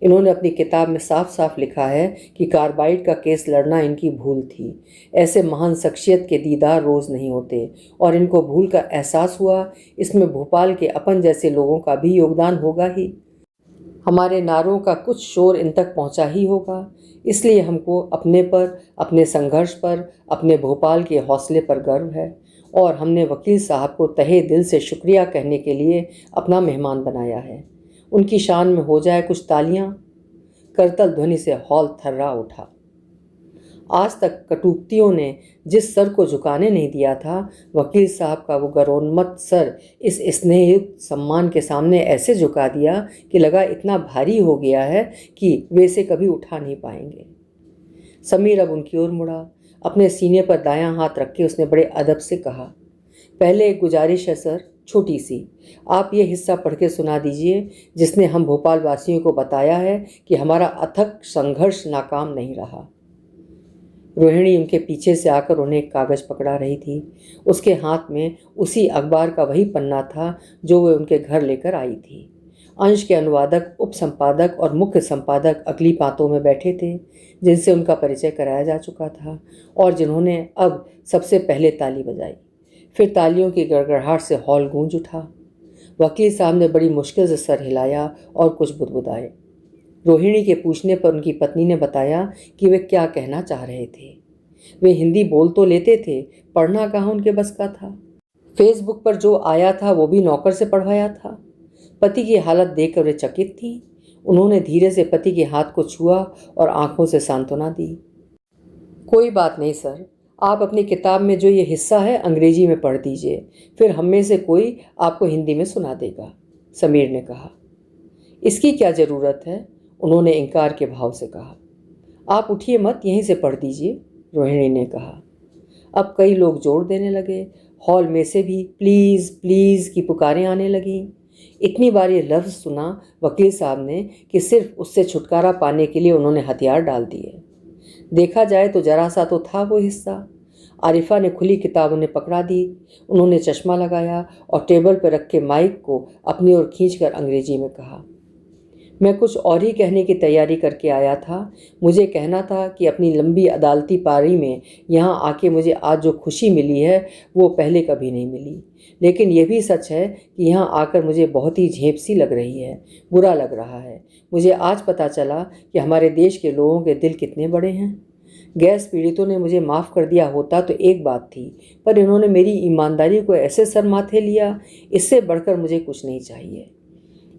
इन्होंने अपनी किताब में साफ साफ लिखा है कि कार्बाइड का केस लड़ना इनकी भूल थी। ऐसे महान शख्सियत के दीदार रोज़ नहीं होते और इनको भूल का एहसास हुआ। इसमें भोपाल के अपन जैसे लोगों का भी योगदान होगा ही। हमारे नारों का कुछ शोर इन तक पहुंचा ही होगा। इसलिए हमको अपने पर, अपने संघर्ष पर, अपने भोपाल के हौसले पर गर्व है और हमने वकील साहब को तहे दिल से शुक्रिया कहने के लिए अपना मेहमान बनाया है। उनकी शान में हो जाए कुछ तालियां। करतल ध्वनि से हॉल थर्रा उठा। आज तक कटुक्तियों ने जिस सर को झुकाने नहीं दिया था, वकील साहब का वो गरोन्मत्त सर इस स्नेहयुक्त सम्मान के सामने ऐसे झुका दिया कि लगा इतना भारी हो गया है कि वे इसे कभी उठा नहीं पाएंगे। समीर अब उनकी ओर मुड़ा। अपने सीने पर दायां हाथ रख के उसने बड़े अदब से कहा, पहले एक गुजारिश है सर, छोटी सी। आप ये हिस्सा पढ़ के सुना दीजिए जिसने हम भोपाल वासियों को बताया है कि हमारा अथक संघर्ष नाकाम नहीं रहा। रोहिणी उनके पीछे से आकर उन्हें एक कागज़ पकड़ा रही थी। उसके हाथ में उसी अखबार का वही पन्ना था जो वे उनके घर लेकर आई थी। अंश के अनुवादक, उप संपादक और मुख्य संपादक अगली पातों में बैठे थे, जिनसे उनका परिचय कराया जा चुका था और जिन्होंने अब सबसे पहले ताली बजाई। फिर तालियों की गड़गड़ाहट से हॉल गूंज उठा। वकील साहब ने बड़ी मुश्किल से सर हिलाया और कुछ बुदबुदाए। रोहिणी के पूछने पर उनकी पत्नी ने बताया कि वे क्या कहना चाह रहे थे। वे हिंदी बोल तो लेते थे, पढ़ना कहाँ उनके बस का था। फेसबुक पर जो आया था वो भी नौकर से पढ़वाया था। पति की हालत देखकर वे चकित थी। उन्होंने धीरे से पति के हाथ को छुआ और आंखों से सांत्वना दी। कोई बात नहीं सर, आप अपनी किताब में जो ये हिस्सा है अंग्रेजी में पढ़ दीजिए, फिर हम में से कोई आपको हिंदी में सुना देगा, समीर ने कहा। इसकी क्या ज़रूरत है, उन्होंने इनकार के भाव से कहा। आप उठिए मत, यहीं से पढ़ दीजिए, रोहिणी ने कहा। अब कई लोग जोर देने लगे। हॉल में से भी प्लीज़ प्लीज़ की पुकारें आने लगीं। इतनी बार ये लफ्ज़ सुना वकील साहब ने कि सिर्फ उससे छुटकारा पाने के लिए उन्होंने हथियार डाल दिए। देखा जाए तो जरा सा तो था वो हिस्सा। आरिफा ने खुली किताब उन्हें पकड़ा दी। उन्होंने चश्मा लगाया और टेबल पर रखे माइक को अपनी ओर खींचकर अंग्रेजी में कहा, मैं कुछ और ही कहने की तैयारी करके आया था। मुझे कहना था कि अपनी लंबी अदालती पारी में यहाँ आके मुझे आज जो खुशी मिली है वो पहले कभी नहीं मिली। लेकिन ये भी सच है कि यहाँ आकर मुझे बहुत ही झेप सी लग रही है, बुरा लग रहा है। मुझे आज पता चला कि हमारे देश के लोगों के दिल कितने बड़े हैं। गैस पीड़ितों ने मुझे माफ़ कर दिया होता तो एक बात थी, पर इन्होंने मेरी ईमानदारी को ऐसे सर माथे लिया। इससे बढ़कर मुझे कुछ नहीं चाहिए।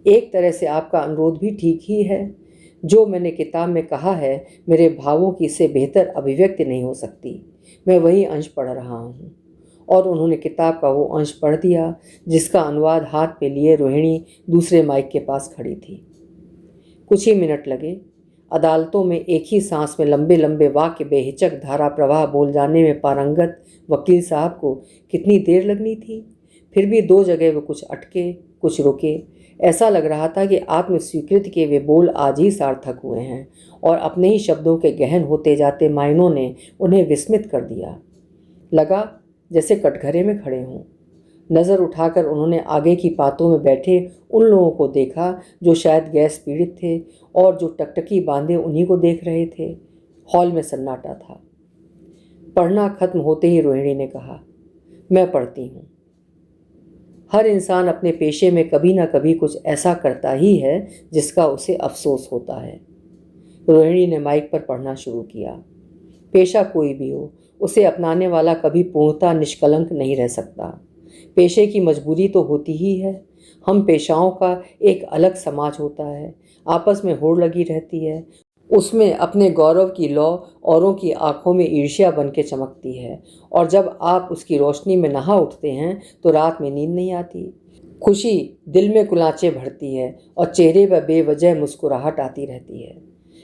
एक तरह से आपका अनुरोध भी ठीक ही है। जो मैंने किताब में कहा है, मेरे भावों की इससे बेहतर अभिव्यक्ति नहीं हो सकती। मैं वही अंश पढ़ रहा हूँ। और उन्होंने किताब का वो अंश पढ़ दिया जिसका अनुवाद हाथ पे लिए रोहिणी दूसरे माइक के पास खड़ी थी। कुछ ही मिनट लगे। अदालतों में एक ही सांस में लंबे लंबे वाक्य बेहिचक धारा प्रवाह बोल जाने में पारंगत वकील साहब को कितनी देर लगनी थी। फिर भी दो जगह वो कुछ अटके, कुछ रुके। ऐसा लग रहा था कि आत्मस्वीकृति के वे बोल आज ही सार्थक हुए हैं और अपने ही शब्दों के गहन होते जाते मायनों ने उन्हें विस्मित कर दिया। लगा जैसे कटघरे में खड़े हों। नज़र उठाकर उन्होंने आगे की पातों में बैठे उन लोगों को देखा जो शायद गैस पीड़ित थे और जो टकटकी बांधे उन्हीं को देख रहे थे। हॉल में सन्नाटा था। पढ़ना खत्म होते ही रोहिणी ने कहा, मैं पढ़ती हूँ। हर इंसान अपने पेशे में कभी ना कभी कुछ ऐसा करता ही है जिसका उसे अफसोस होता है। रोहिणी ने माइक पर पढ़ना शुरू किया। पेशा कोई भी हो, उसे अपनाने वाला कभी पूर्णतः निष्कलंक नहीं रह सकता। पेशे की मजबूरी तो होती ही है। हम पेशाओं का एक अलग समाज होता है, आपस में होड़ लगी रहती है। उसमें अपने गौरव की लौ औरों की आंखों में ईर्ष्या बन के चमकती है और जब आप उसकी रोशनी में नहा उठते हैं तो रात में नींद नहीं आती। खुशी दिल में कुलांचे भरती है और चेहरे पर बेवजह मुस्कुराहट आती रहती है।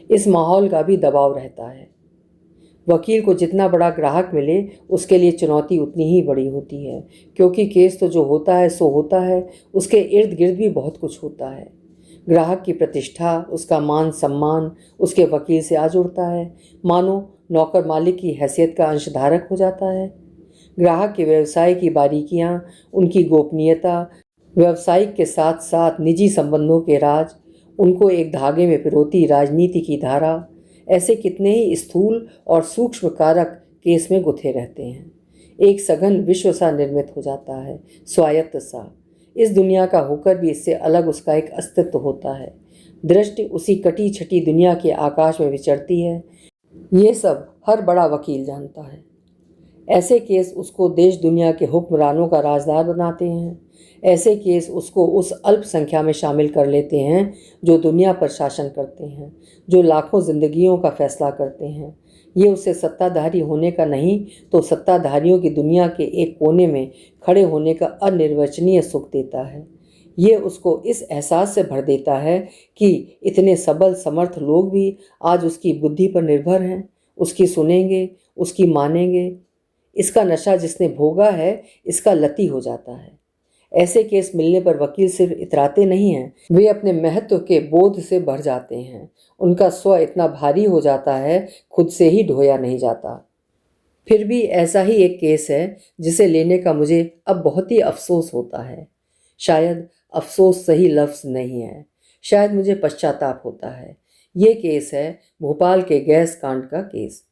इस माहौल का भी दबाव रहता है। वकील को जितना बड़ा ग्राहक मिले उसके लिए चुनौती उतनी ही बड़ी होती है, क्योंकि केस तो जो होता है सो होता है, उसके इर्द गिर्द भी बहुत कुछ होता है। ग्राहक की प्रतिष्ठा, उसका मान सम्मान उसके वकील से आ जुड़ता है, मानो नौकर मालिक की हैसियत का अंशधारक हो जाता है। ग्राहक के व्यवसाय की बारीकियां, उनकी गोपनीयता, व्यवसायिक के साथ साथ निजी संबंधों के राज, उनको एक धागे में पिरोती राजनीति की धारा, ऐसे कितने ही स्थूल और सूक्ष्म कारक केस में गुथे रहते हैं। एक सघन विश्व सा निर्मित हो जाता है, स्वायत्त सा। इस दुनिया का होकर भी इससे अलग उसका एक अस्तित्व होता है। दृष्टि उसी कटी छटी दुनिया के आकाश में विचरती है। ये सब हर बड़ा वकील जानता है। ऐसे केस उसको देश दुनिया के हुक्मरानों का राजदार बनाते हैं। ऐसे केस उसको उस अल्प संख्या में शामिल कर लेते हैं जो दुनिया पर शासन करते हैं, जो लाखों जिंदगियों का फैसला करते हैं। ये उसे सत्ताधारी होने का नहीं तो सत्ताधारियों की दुनिया के एक कोने में खड़े होने का अनिर्वचनीय सुख देता है। ये उसको इस एहसास से भर देता है कि इतने सबल समर्थ लोग भी आज उसकी बुद्धि पर निर्भर हैं, उसकी सुनेंगे, उसकी मानेंगे। इसका नशा जिसने भोगा है, इसका लती हो जाता है। ऐसे केस मिलने पर वकील सिर्फ इतराते नहीं हैं, वे अपने महत्व के बोध से भर जाते हैं। उनका स्व इतना भारी हो जाता है, खुद से ही ढोया नहीं जाता। फिर भी ऐसा ही एक केस है जिसे लेने का मुझे अब बहुत ही अफसोस होता है। शायद अफसोस सही लफ्ज़ नहीं है, शायद मुझे पश्चाताप होता है। ये केस है भोपाल के गैस कांड का केस।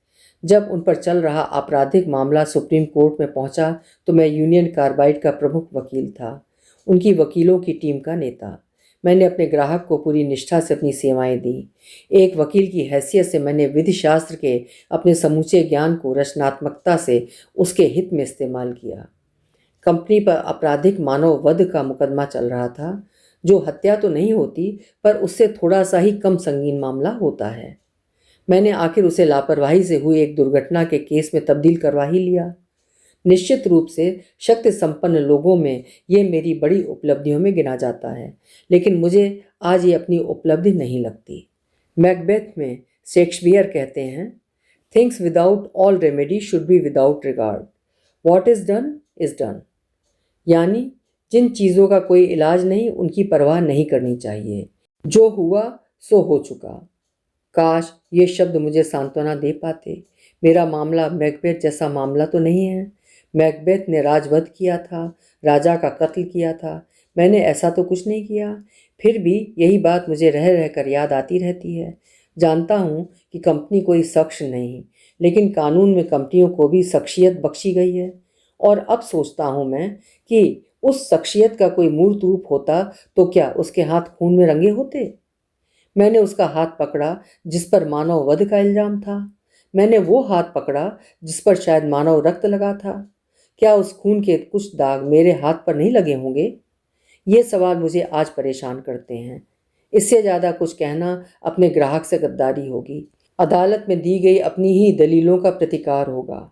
जब उन पर चल रहा आपराधिक मामला सुप्रीम कोर्ट में पहुंचा तो मैं यूनियन कार्बाइड का प्रमुख वकील था, उनकी वकीलों की टीम का नेता। मैंने अपने ग्राहक को पूरी निष्ठा से अपनी सेवाएं दी। एक वकील की हैसियत से मैंने विधि शास्त्र के अपने समूचे ज्ञान को रचनात्मकता से उसके हित में इस्तेमाल किया। कंपनी पर आपराधिक मानव वध का मुकदमा चल रहा था, जो हत्या तो नहीं होती पर उससे थोड़ा सा ही कम संगीन मामला होता है। मैंने आखिर उसे लापरवाही से हुई एक दुर्घटना के केस में तब्दील करवा ही लिया। निश्चित रूप से शक्ति संपन्न लोगों में ये मेरी बड़ी उपलब्धियों में गिना जाता है, लेकिन मुझे आज ये अपनी उपलब्धि नहीं लगती। मैकबेथ में शेक्सपियर कहते हैं, things without all remedy should be without regard, what is done is done. यानी जिन चीज़ों का कोई इलाज नहीं उनकी परवाह नहीं करनी चाहिए। जो हुआ सो हो चुका। काश ये शब्द मुझे सांत्वना दे पाते। मेरा मामला मैकबेथ जैसा मामला तो नहीं है। मैकबेथ ने राजवध किया था, राजा का कत्ल किया था। मैंने ऐसा तो कुछ नहीं किया। फिर भी यही बात मुझे रह रह कर याद आती रहती है। जानता हूँ कि कंपनी कोई शख्स नहीं, लेकिन कानून में कंपनियों को भी शख्सियत बख्शी गई है। और अब सोचता हूँ मैं कि उस शख्सियत का कोई मूर्त रूप होता तो क्या उसके हाथ खून में रंगे होते। मैंने उसका हाथ पकड़ा जिस पर मानव वध का इल्जाम था। मैंने वो हाथ पकड़ा जिस पर शायद मानव रक्त लगा था। क्या उस खून के कुछ दाग मेरे हाथ पर नहीं लगे होंगे? ये सवाल मुझे आज परेशान करते हैं। इससे ज़्यादा कुछ कहना अपने ग्राहक से गद्दारी होगी, अदालत में दी गई अपनी ही दलीलों का प्रतिकार होगा।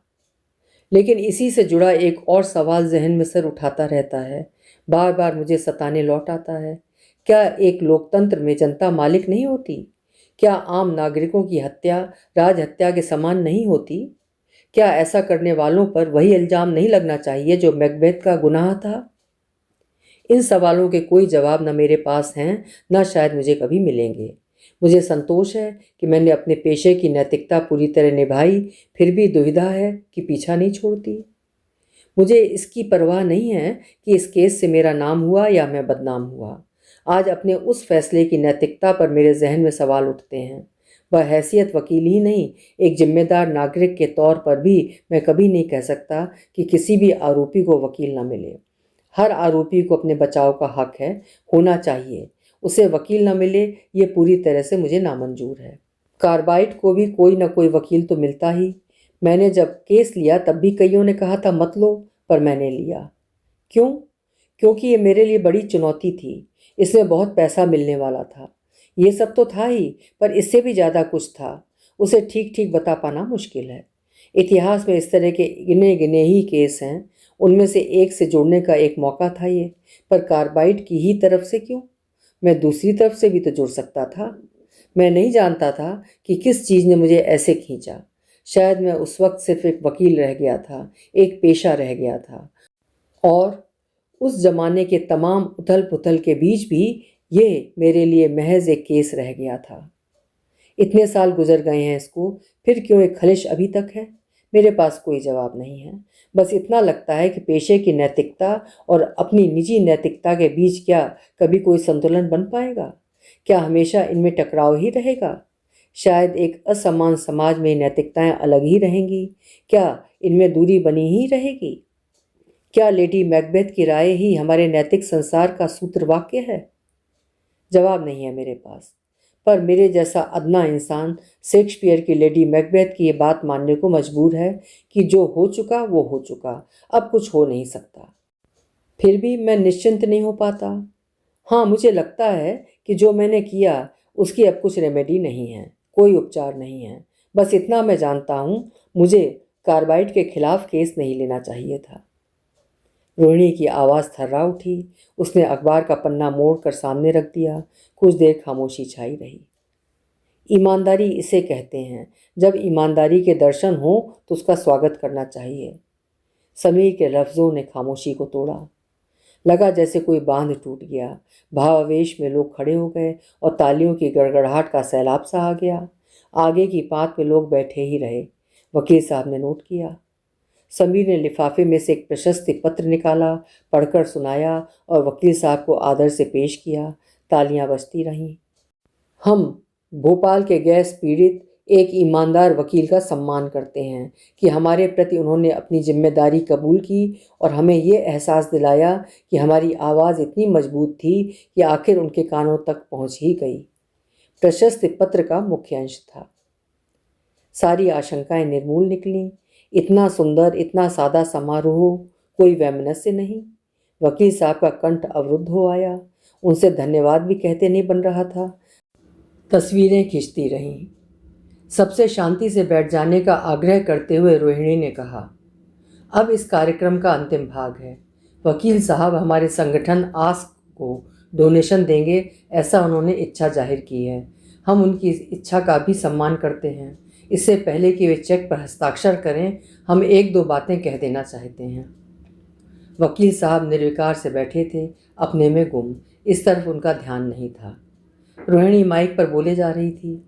लेकिन इसी से जुड़ा एक और सवाल जहन में सर उठाता रहता है, बार बार मुझे सताने लौट आता है। क्या एक लोकतंत्र में जनता मालिक नहीं होती? क्या आम नागरिकों की हत्या राज हत्या के समान नहीं होती? क्या ऐसा करने वालों पर वही इल्जाम नहीं लगना चाहिए जो मैकबेथ का गुनाह था? इन सवालों के कोई जवाब न मेरे पास हैं, न शायद मुझे कभी मिलेंगे। मुझे संतोष है कि मैंने अपने पेशे की नैतिकता पूरी तरह निभाई, फिर भी दुविधा है कि पीछा नहीं छोड़ती। मुझे इसकी परवाह नहीं है कि इस केस से मेरा नाम हुआ या मैं बदनाम हुआ। आज अपने उस फैसले की नैतिकता पर मेरे जहन में सवाल उठते हैं। वह हैसियत वकील ही नहीं, एक जिम्मेदार नागरिक के तौर पर भी मैं कभी नहीं कह सकता कि किसी भी आरोपी को वकील न मिले। हर आरोपी को अपने बचाव का हक है, होना चाहिए। उसे वकील न मिले ये पूरी तरह से मुझे नामंजूर है। कार्बाइड को भी कोई ना कोई वकील तो मिलता ही। मैंने जब केस लिया तब भी कईयों ने कहा था मत लो, पर मैंने लिया। क्यों? क्योंकि ये मेरे लिए बड़ी चुनौती थी। इसमें बहुत पैसा मिलने वाला था। ये सब तो था ही, पर इससे भी ज़्यादा कुछ था। उसे ठीक ठीक बता पाना मुश्किल है। इतिहास में इस तरह के गिने गिने ही केस हैं, उनमें से एक से जोड़ने का एक मौका था ये। पर कार्बाइड की ही तरफ से क्यों? मैं दूसरी तरफ से भी तो जुड़ सकता था। मैं नहीं जानता था कि किस चीज़ ने मुझे ऐसे खींचा। शायद मैं उस वक्त सिर्फ एक वकील रह गया था, एक पेशा रह गया था। और उस जमाने के तमाम उथल पुथल के बीच भी ये मेरे लिए महज एक केस रह गया था। इतने साल गुजर गए हैं इसको, फिर क्यों एक खलिश अभी तक है? मेरे पास कोई जवाब नहीं है। बस इतना लगता है कि पेशे की नैतिकता और अपनी निजी नैतिकता के बीच क्या कभी कोई संतुलन बन पाएगा? क्या हमेशा इनमें टकराव ही रहेगा? शायद एक असमान समाज में नैतिकताएं अलग ही रहेंगी। क्या इनमें दूरी बनी ही रहेगी? क्या लेडी मैकबेथ की राय ही हमारे नैतिक संसार का सूत्र वाक्य है? जवाब नहीं है मेरे पास, पर मेरे जैसा अदना इंसान शेक्सपियर की लेडी मैकबेथ की ये बात मानने को मजबूर है कि जो हो चुका वो हो चुका, अब कुछ हो नहीं सकता। फिर भी मैं निश्चिंत नहीं हो पाता। हाँ, मुझे लगता है कि जो मैंने किया उसकी अब कुछ रेमेडी नहीं है, कोई उपचार नहीं है। बस इतना मैं जानता हूँ, मुझे कार्बाइड के खिलाफ केस नहीं लेना चाहिए था। रोहिणी की आवाज़ थर्रा उठी। उसने अखबार का पन्ना मोड़ कर सामने रख दिया। कुछ देर खामोशी छाई रही। ईमानदारी इसे कहते हैं। जब ईमानदारी के दर्शन हो तो उसका स्वागत करना चाहिए। समीर के लफ्ज़ों ने खामोशी को तोड़ा। लगा जैसे कोई बांध टूट गया। भावावेश में लोग खड़े हो गए और तालियों की गड़गड़ाहट का सैलाब सा आ गया। आगे की पात में लोग बैठे ही रहे। वकील साहब ने नोट किया। समीर ने लिफाफे में से एक प्रशस्ति पत्र निकाला, पढ़कर सुनाया और वकील साहब को आदर से पेश किया। तालियां बजती रहीं। हम भोपाल के गैस पीड़ित एक ईमानदार वकील का सम्मान करते हैं कि हमारे प्रति उन्होंने अपनी जिम्मेदारी कबूल की और हमें ये एहसास दिलाया कि हमारी आवाज़ इतनी मजबूत थी कि आखिर उनके कानों तक पहुंच ही गई। प्रशस्ति पत्र का मुख्य अंश था। सारी आशंकाएं निर्मूल निकलीं। इतना सुंदर, इतना सादा समारोह, कोई वैमनस्य नहीं। वकील साहब का कंठ अवरुद्ध हो आया। उनसे धन्यवाद भी कहते नहीं बन रहा था। तस्वीरें खींचती रहीं। सबसे शांति से बैठ जाने का आग्रह करते हुए रोहिणी ने कहा, अब इस कार्यक्रम का अंतिम भाग है। वकील साहब हमारे संगठन आस्क को डोनेशन देंगे, ऐसा उन्होंने इच्छा जाहिर की है। हम उनकी इस इच्छा का भी सम्मान करते हैं। इससे पहले कि वे चेक पर हस्ताक्षर करें, हम एक दो बातें कह देना चाहते हैं। वकील साहब निर्विकार से बैठे थे, अपने में गुम। इस तरफ उनका ध्यान नहीं था। रोहिणी माइक पर बोले जा रही थी।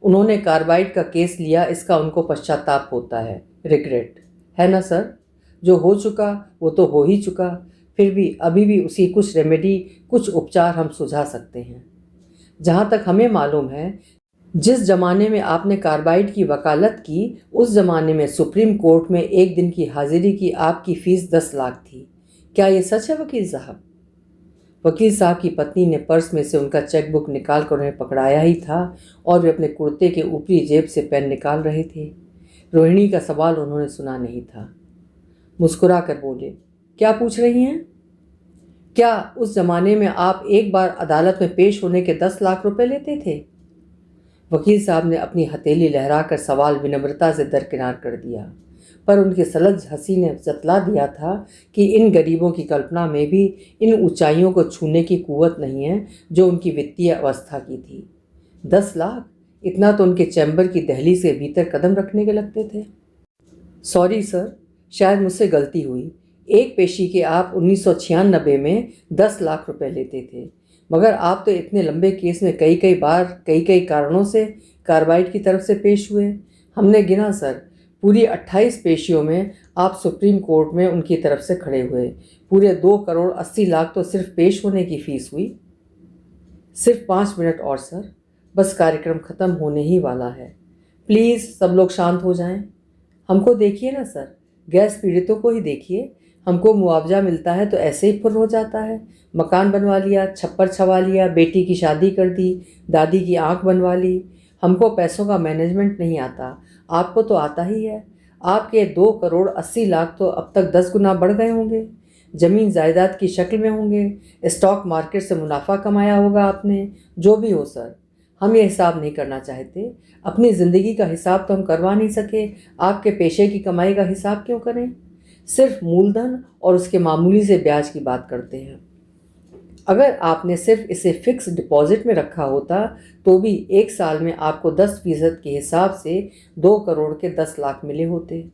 उन्होंने कार्बाइड का केस लिया, इसका उनको पश्चाताप होता है, रिग्रेट है ना सर? जो हो चुका वो तो हो ही चुका। फिर भी अभी भी उसकी कुछ रेमेडी, कुछ उपचार हम सुझा सकते हैं। जहाँ तक हमें मालूम है, जिस ज़माने में आपने कार्बाइड की वकालत की, उस ज़माने में सुप्रीम कोर्ट में एक दिन की हाजिरी की आपकी फ़ीस 10 लाख थी। क्या ये सच है वकील साहब? वकील साहब की पत्नी ने पर्स में से उनका चेक बुक निकाल कर उन्हें पकड़ाया ही था और वे अपने कुर्ते के ऊपरी जेब से पेन निकाल रहे थे। रोहिणी का सवाल उन्होंने सुना नहीं था। मुस्कुरा कर बोले, क्या पूछ रही हैं? क्या उस ज़माने में आप एक बार अदालत में पेश होने के 10 लाख रुपए लेते थे? वकील साहब ने अपनी हथेली लहराकर सवाल विनम्रता से दरकिनार कर दिया, पर उनकी सलज हंसी ने जतला दिया था कि इन गरीबों की कल्पना में भी इन ऊंचाइयों को छूने की कुव्वत नहीं है जो उनकी वित्तीय अवस्था की थी। 10 लाख, इतना तो उनके चैम्बर की दहलीज के भीतर कदम रखने के लगते थे। सॉरी सर, शायद मुझसे गलती हुई। एक पेशी के आप 1996 में 10 लाख रुपए लेते थे, मगर आप तो इतने लंबे केस में कई कई बार कई कई कारणों से कार्बाइड की तरफ से पेश हुए। हमने गिना सर, पूरी 28 पेशियों में आप सुप्रीम कोर्ट में उनकी तरफ से खड़े हुए। पूरे 2 करोड़ 80 लाख तो सिर्फ पेश होने की फीस हुई। सिर्फ 5 मिनट और सर, बस कार्यक्रम ख़त्म होने ही वाला है। प्लीज़ सब लोग शांत हो जाएं। हमको देखिए ना सर, गैस पीड़ितों को ही देखिए। हमको मुआवजा मिलता है तो ऐसे ही फुर हो जाता है। मकान बनवा लिया, छप्पर छवा लिया, बेटी की शादी कर दी, दादी की आंख बनवा ली। हमको पैसों का मैनेजमेंट नहीं आता, आपको तो आता ही है। आपके 2 करोड़ 80 लाख तो अब तक 10 गुना बढ़ गए होंगे। ज़मीन जायदाद की शक्ल में होंगे, स्टॉक मार्केट से मुनाफा कमाया होगा आपने। जो भी हो सर, हम ये हिसाब नहीं करना चाहते। अपनी ज़िंदगी का हिसाब तो हम करवा नहीं सके, आपके पेशे की कमाई का हिसाब क्यों करें? सिर्फ मूलधन और उसके मामूली से ब्याज की बात करते हैं। अगर आपने सिर्फ इसे फिक्स डिपॉजिट में रखा होता तो भी 1 साल में आपको 10% के हिसाब से 2 करोड़ के 10 लाख मिले होते।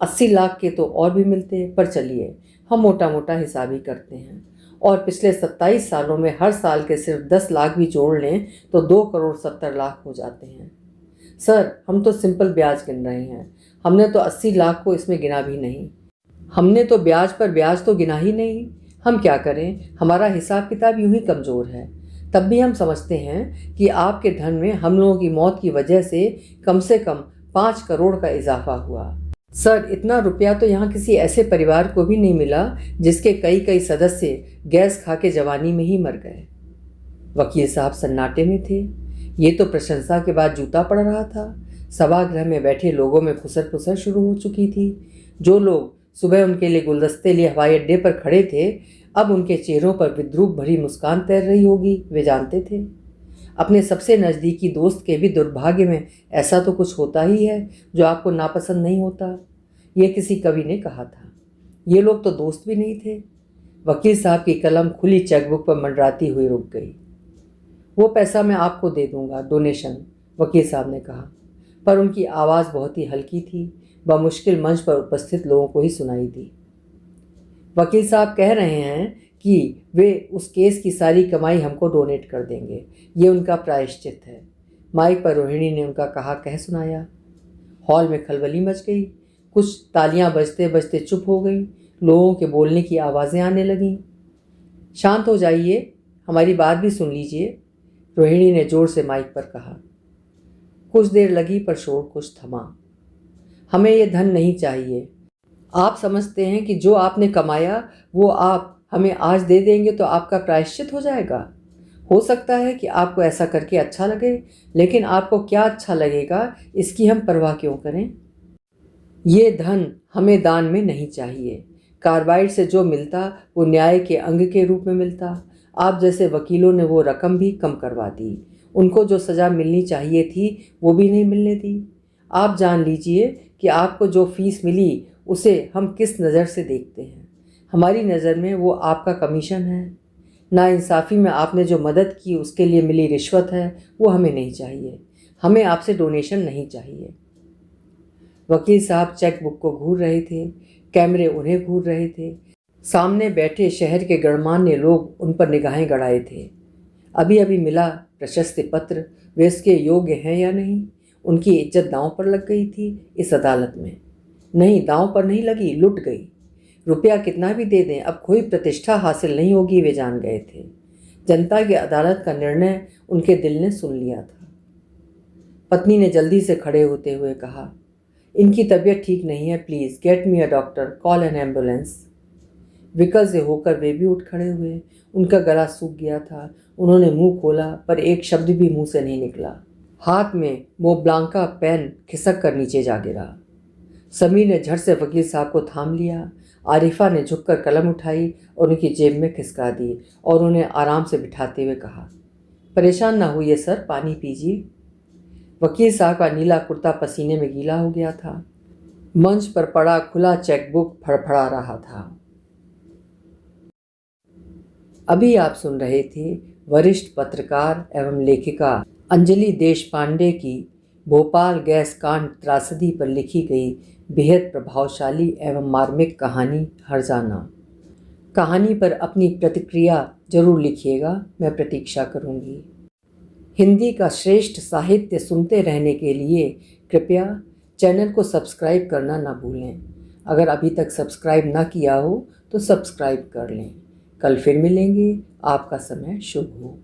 80 लाख के तो और भी मिलते, पर चलिए हम मोटा मोटा हिसाब ही करते हैं। और पिछले 27 सालों में हर साल के सिर्फ 10 लाख भी जोड़ लें तो 2 करोड़ 70 लाख हो जाते हैं। सर, हम तो सिंपल ब्याज गिन रहे हैं। हमने तो 80 लाख को इसमें गिना भी नहीं। हमने तो ब्याज पर ब्याज तो गिना ही नहीं। हम क्या करें, हमारा हिसाब किताब यूं ही कमज़ोर है। तब भी हम समझते हैं कि आपके धन में हम लोगों की मौत की वजह से कम 5 करोड़ का इजाफा हुआ। सर, इतना रुपया तो यहाँ किसी ऐसे परिवार को भी नहीं मिला जिसके कई कई सदस्य गैस खा के जवानी में ही मर गए। वकील साहब सन्नाटे में थे। ये तो प्रशंसा के बाद जूता पड़ रहा था। सभागृह में बैठे लोगों में खुसर पुसर शुरू हो चुकी थी। जो लोग सुबह उनके लिए गुलदस्ते लिए हवाई अड्डे पर खड़े थे, अब उनके चेहरों पर विद्रूप भरी मुस्कान तैर रही होगी, वे जानते थे। अपने सबसे नज़दीकी दोस्त के भी दुर्भाग्य में ऐसा तो कुछ होता ही है जो आपको नापसंद नहीं होता। ये किसी कवि ने कहा था। ये लोग तो दोस्त भी नहीं थे। वकील साहब की कलम खुली चेकबुक पर मंडराती हुई रुक गई। वो पैसा मैं आपको दे दूंगा, डोनेशन, वकील साहब ने कहा, पर उनकी आवाज़ बहुत ही हल्की थी। बमुश्किल मंच पर उपस्थित लोगों को ही सुनाई दी। वकील साहब कह रहे हैं कि वे उस केस की सारी कमाई हमको डोनेट कर देंगे। ये उनका प्रायश्चित है। माइक पर रोहिणी ने उनका कह सुनाया। हॉल में खलबली मच गई। कुछ तालियां बजते बजते चुप हो गईं। लोगों के बोलने की आवाज़ें आने लगीं। शांत हो जाइए, हमारी बात भी सुन लीजिए, रोहिणी ने जोर से माइक पर कहा। कुछ देर लगी पर शोर कुछ थमा। हमें ये धन नहीं चाहिए। आप समझते हैं कि जो आपने कमाया वो आप हमें आज दे देंगे तो आपका प्रायश्चित हो जाएगा। हो सकता है कि आपको ऐसा करके अच्छा लगे, लेकिन आपको क्या अच्छा लगेगा इसकी हम परवाह क्यों करें। ये धन हमें दान में नहीं चाहिए। कार्बाइड से जो मिलता वो न्याय के अंग के रूप में मिलता। आप जैसे वकीलों ने वो रकम भी कम करवा दी। उनको जो सज़ा मिलनी चाहिए थी वो भी नहीं मिलने दी। आप जान लीजिए कि आपको जो फीस मिली उसे हम किस नज़र से देखते हैं। हमारी नज़र में वो आपका कमीशन है। नाइंसाफ़ी में आपने जो मदद की उसके लिए मिली रिश्वत है, वो हमें नहीं चाहिए। हमें आपसे डोनेशन नहीं चाहिए। वकील साहब चेक बुक को घूर रहे थे। कैमरे उन्हें घूर रहे थे। सामने बैठे शहर के गणमान्य लोग उन पर निगाहें गड़ाए थे। अभी अभी मिला प्रशस्ति पत्र, वे इसके योग्य हैं या नहीं। उनकी इज्जत दांव पर लग गई थी इस अदालत में। नहीं, दांव पर नहीं लगी, लुट गई। रुपया कितना भी दे दें, अब कोई प्रतिष्ठा हासिल नहीं होगी, वे जान गए थे। जनता की अदालत का निर्णय उनके दिल ने सुन लिया था। पत्नी ने जल्दी से खड़े होते हुए कहा, इनकी तबीयत ठीक नहीं है, please get me a doctor, call N ambulance. विकल से होकर वे भी उठ खड़े हुए। उनका गला सूख गया था। उन्होंने मुंह खोला पर एक शब्द भी मुंह से नहीं निकला। हाथ में मोब्लांका पेन खिसक कर नीचे जा गिरा। समीर ने झट से वकील साहब को थाम लिया। आरिफा ने झुककर कलम उठाई और उनकी जेब में खिसका दी और उन्हें आराम से बिठाते हुए कहा, परेशान ना होइए सर, पानी पीजिए। वकील साहब का नीला कुर्ता पसीने में गीला हो गया था। मंच पर पड़ा खुला चेकबुक फड़फड़ा रहा था। अभी आप सुन रहे थे वरिष्ठ पत्रकार एवं लेखिका अंजलि देशपांडे की भोपाल गैस कांड त्रासदी पर लिखी गई बेहद प्रभावशाली एवं मार्मिक कहानी हर्जाना। कहानी पर अपनी प्रतिक्रिया जरूर लिखिएगा, मैं प्रतीक्षा करूंगी। हिंदी का श्रेष्ठ साहित्य सुनते रहने के लिए कृपया चैनल को सब्सक्राइब करना ना भूलें। अगर अभी तक सब्सक्राइब ना किया हो तो सब्सक्राइब कर लें। कल फिर मिलेंगे। आपका समय शुभ हो।